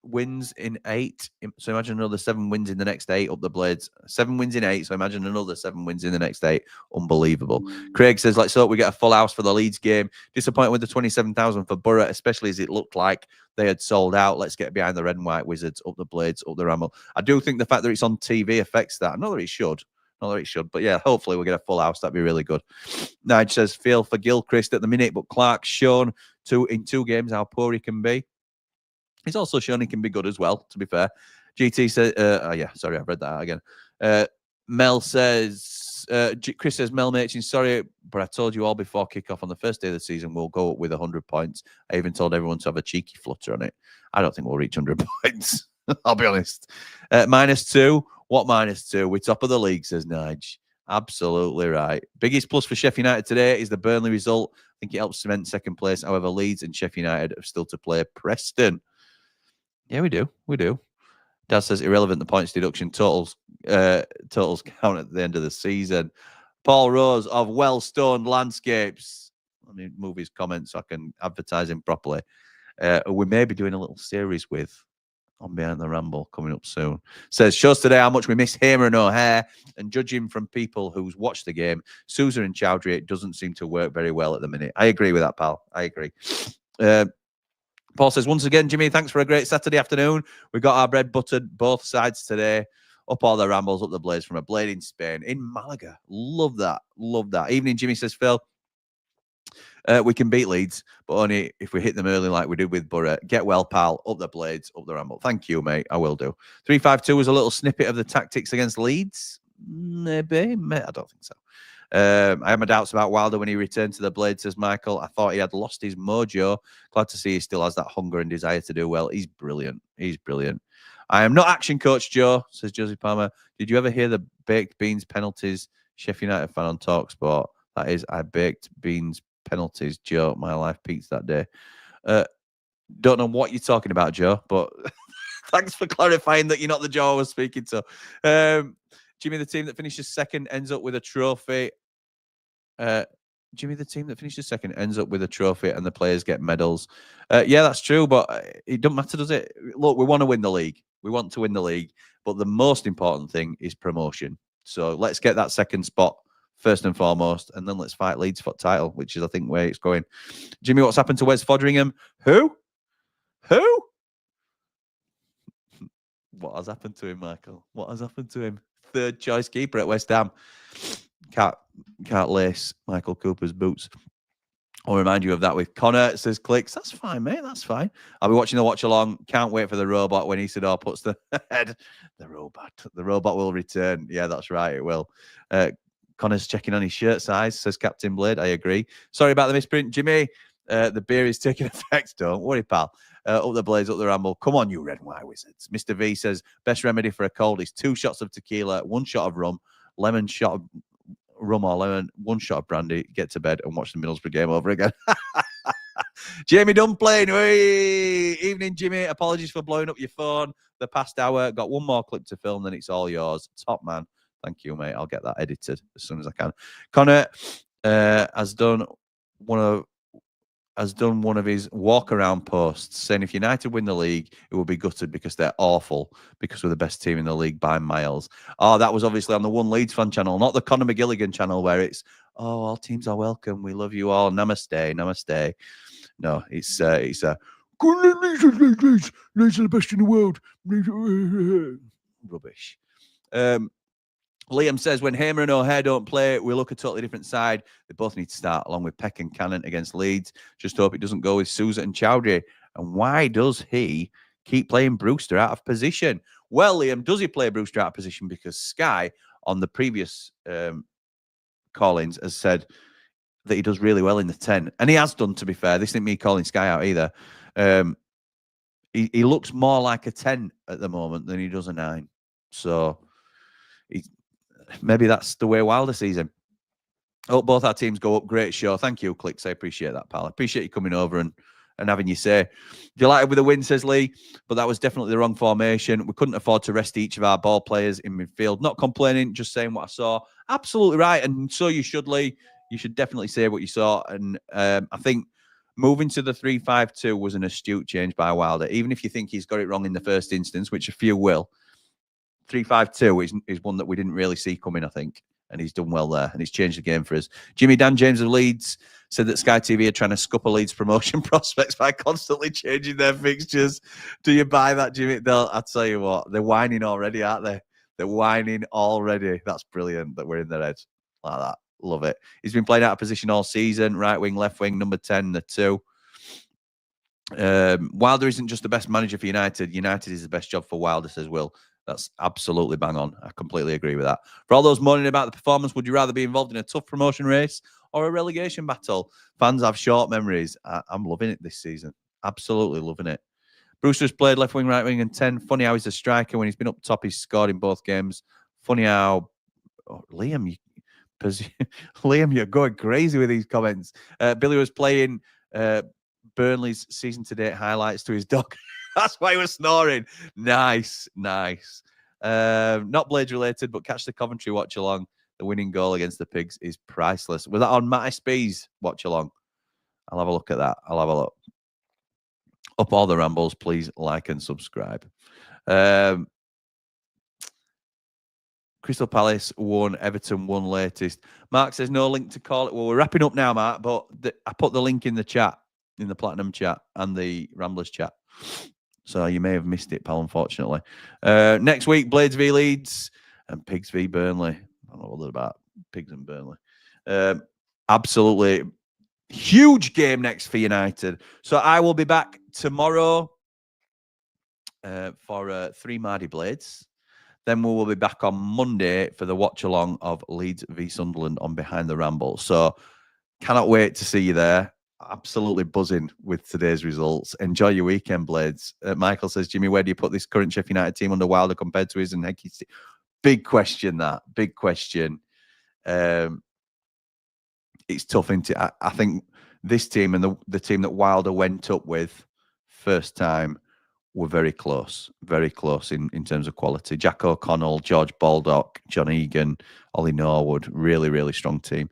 wins in 8. So imagine another 7 wins in the next 8 up the Blades. 7 wins in 8. So imagine another 7 wins in the next 8. Unbelievable. Craig says, let's hope we get a full house for the Leeds game. Disappointed with the 27,000 for Borough, especially as it looked like they had sold out. Let's get behind the red and white Wizards, up the Blades, up the Ramble. I do think the fact that it's on TV affects that. Not that it should. But yeah, hopefully we'll get a full house. That'd be really good. Nige says, feel for Gilchrist at the minute, but Clark's shown in 2 games how poor he can be. He's also shown he can be good as well, to be fair. GT says, yeah, sorry, I've read that out again. Mel says, Chris says, Mel Machin, sorry, but I told you all before kickoff on the first day of the season, we'll go up with 100 points. I even told everyone to have a cheeky flutter on it. I don't think we'll reach 100 points. I'll be honest. -2. What -2? We're top of the league, says Nige. Absolutely right. Biggest plus for Sheffield United today is the Burnley result. I think it helps cement second place. However, Leeds and Sheffield United have still to play Preston. Yeah, we do. Dad says irrelevant, the points deduction totals count at the end of the season. Paul Rose of Well-Stoned Landscapes. Let me move his comments so I can advertise him properly. We may be doing a little series with on Behind the Ramble coming up soon. Says, shows today how much we miss Hamer and O'Hare, and judging from people who's watched the game, Sousa and Chowdhury, it doesn't seem to work very well at the minute. I agree with that, pal. I agree. Paul says, once again, Jimmy, thanks for a great Saturday afternoon. We got our bread buttered both sides today. Up all the Rambles, up the Blades from a Blade in Spain, in Malaga. Love that. Evening, Jimmy, says Phil. We can beat Leeds, but only if we hit them early like we did with Borough. Get well, pal. Up the Blades, up the Ramble. Thank you, mate. I will do. 352 was a little snippet of the tactics against Leeds. Maybe. I don't think so. I have my doubts about Wilder when he returned to the Blade, says Michael. I thought he had lost his mojo. Glad to see he still has that hunger and desire to do well. He's brilliant. I am not action coach, Joe, says Josie Palmer. Did you ever hear the baked beans penalties? Sheffield United fan on TalkSport. That is, I baked beans penalties, Joe. My life peaked that day. Don't know what you're talking about, Joe, but thanks for clarifying that you're not the Joe I was speaking to. Jimmy, the team that finishes second ends up with a trophy. Jimmy, the team that finishes second ends up with a trophy and the players get medals. Yeah, that's true, but it doesn't matter, does it? Look, we want to win the league. We want to win the league, but the most important thing is promotion. So let's get that second spot first and foremost, and then let's fight Leeds for title, which is, I think, where it's going. Jimmy, what's happened to Wes Foderingham? Who? What has happened to him, Michael? What has happened to him? Third choice keeper at West Ham. Can't lace Michael Cooper's boots. I'll remind you of that with Connor. Says clicks. That's fine, mate. That's fine. I'll be watching the watch along. Can't wait for the robot when Isidore puts the head. The robot will return. Yeah, that's right. It will. Connor's checking on his shirt size, says Captain Blade. I agree. Sorry about the misprint, Jimmy. The beer is taking effect. Don't worry, pal. Up the Blades, up the Ramble. Come on, you red and white wizards. Mr. V says, best remedy for a cold is 2 shots of tequila, 1 shot of rum, lemon shot of rum or lemon, 1 shot of brandy, get to bed and watch the Middlesbrough game over again. Jamie Dunplain. Evening, Jimmy. Apologies for blowing up your phone the past hour. Got 1 more clip to film, then it's all yours. Top man. Thank you, mate. I'll get that edited as soon as I can. Connor has done one of his walk-around posts saying if United win the league, it will be gutted because they're awful, because we're the best team in the league by miles. Oh, that was obviously on the One Leeds fan channel, not the Conor McGilligan channel where it's, oh, all teams are welcome. We love you all. Namaste, namaste. No, it's Leeds are the best in the world. Rubbish. Liam says, when Hamer and O'Hare don't play, we look a totally different side. They both need to start, along with Peck and Cannon against Leeds. Just hope it doesn't go with Sousa and Chowdhury. And why does he keep playing Brewster out of position? Well, Liam, does he play Brewster out of position? Because Sky, on the previous call-ins, has said that he does really well in the 10. And he has done, to be fair. This isn't me calling Sky out either. He looks more like a 10 at the moment than he does a 9. So maybe that's the way Wilder sees him. Hope both our teams go up. Great show. Thank you, Clicks. I appreciate that, pal. I appreciate you coming over and having your say. Delighted with the win, says Lee, but that was definitely the wrong formation. We couldn't afford to rest each of our ball players in midfield. Not complaining, just saying what I saw. Absolutely right, and so you should, Lee. You should definitely say what you saw. And I think moving to the 3-5-2 was an astute change by Wilder. Even if you think he's got it wrong in the first instance, which a few will, 3-5-2 is one that we didn't really see coming, I think. And he's done well there, and he's changed the game for us. Jimmy Dan James of Leeds said that Sky TV are trying to scupper Leeds promotion prospects by constantly changing their fixtures. Do you buy that, Jimmy? I'll tell you what, they're whining already, aren't they? They're whining already. That's brilliant that we're in their heads like that. Love it. He's been playing out of position all season. Right wing, left wing, number 10, the 2. Wilder isn't just the best manager for United. United is the best job for Wilder, says Will. That's absolutely bang on. I completely agree with that. For all those moaning about the performance, would you rather be involved in a tough promotion race or a relegation battle? Fans have short memories. I'm loving it this season. Absolutely loving it. Brewster's played left wing, right wing, and 10. Funny how he's a striker. When he's been up top, he's scored in both games. Funny how... Oh, Liam, you're going crazy with these comments. Billy was playing Burnley's season-to-date highlights to his dog. That's why he was snoring. Nice, nice. Not Blades related, but catch the Coventry watch along. The winning goal against the Pigs is priceless. Was that on Matty Spee's watch along? I'll have a look at that. I'll have a look. Up all the Rambles, please like and subscribe. Crystal Palace won, Everton won latest. Mark says no link to call it. Well, we're wrapping up now, Mark, but I put the link in the chat, in the Platinum chat and the Ramblers chat. So you may have missed it, pal, unfortunately. Next week, Blades v Leeds and Pigs v Burnley. I don't know what they're about, Pigs and Burnley. Absolutely huge game next for United. So I will be back tomorrow for 3 Mardy Blades. Then we will be back on Monday for the watch-along of Leeds v Sunderland on Behind the Ramble. So cannot wait to see you there. Absolutely buzzing with today's results. Enjoy your weekend, Blades. Michael says, Jimmy, where do you put this current Sheffield United team under Wilder compared to his and Heckie's team? Big question, that. Big question. It's tough, isn't it? I think this team and the team that Wilder went up with first time were very close in terms of quality. Jack O'Connell, George Baldock, John Egan, Ollie Norwood, really strong team.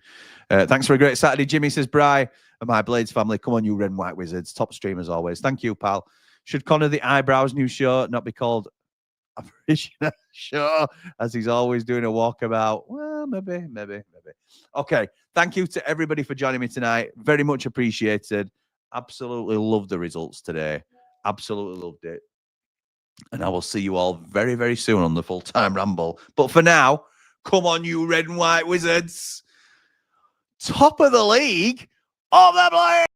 Thanks for a great Saturday. Jimmy says, Bri and my Blades family, come on, you red and white wizards. Top stream as always. Thank you, pal. Should Connor the Eyebrows new show not be called a parishioner show, as he's always doing a walkabout? Well, maybe. Okay, thank you to everybody for joining me tonight. Very much appreciated. Absolutely loved the results today. Absolutely loved it. And I will see you all very soon on the full-time ramble. But for now, come on, you red and white wizards. Top of the league. All the Blades!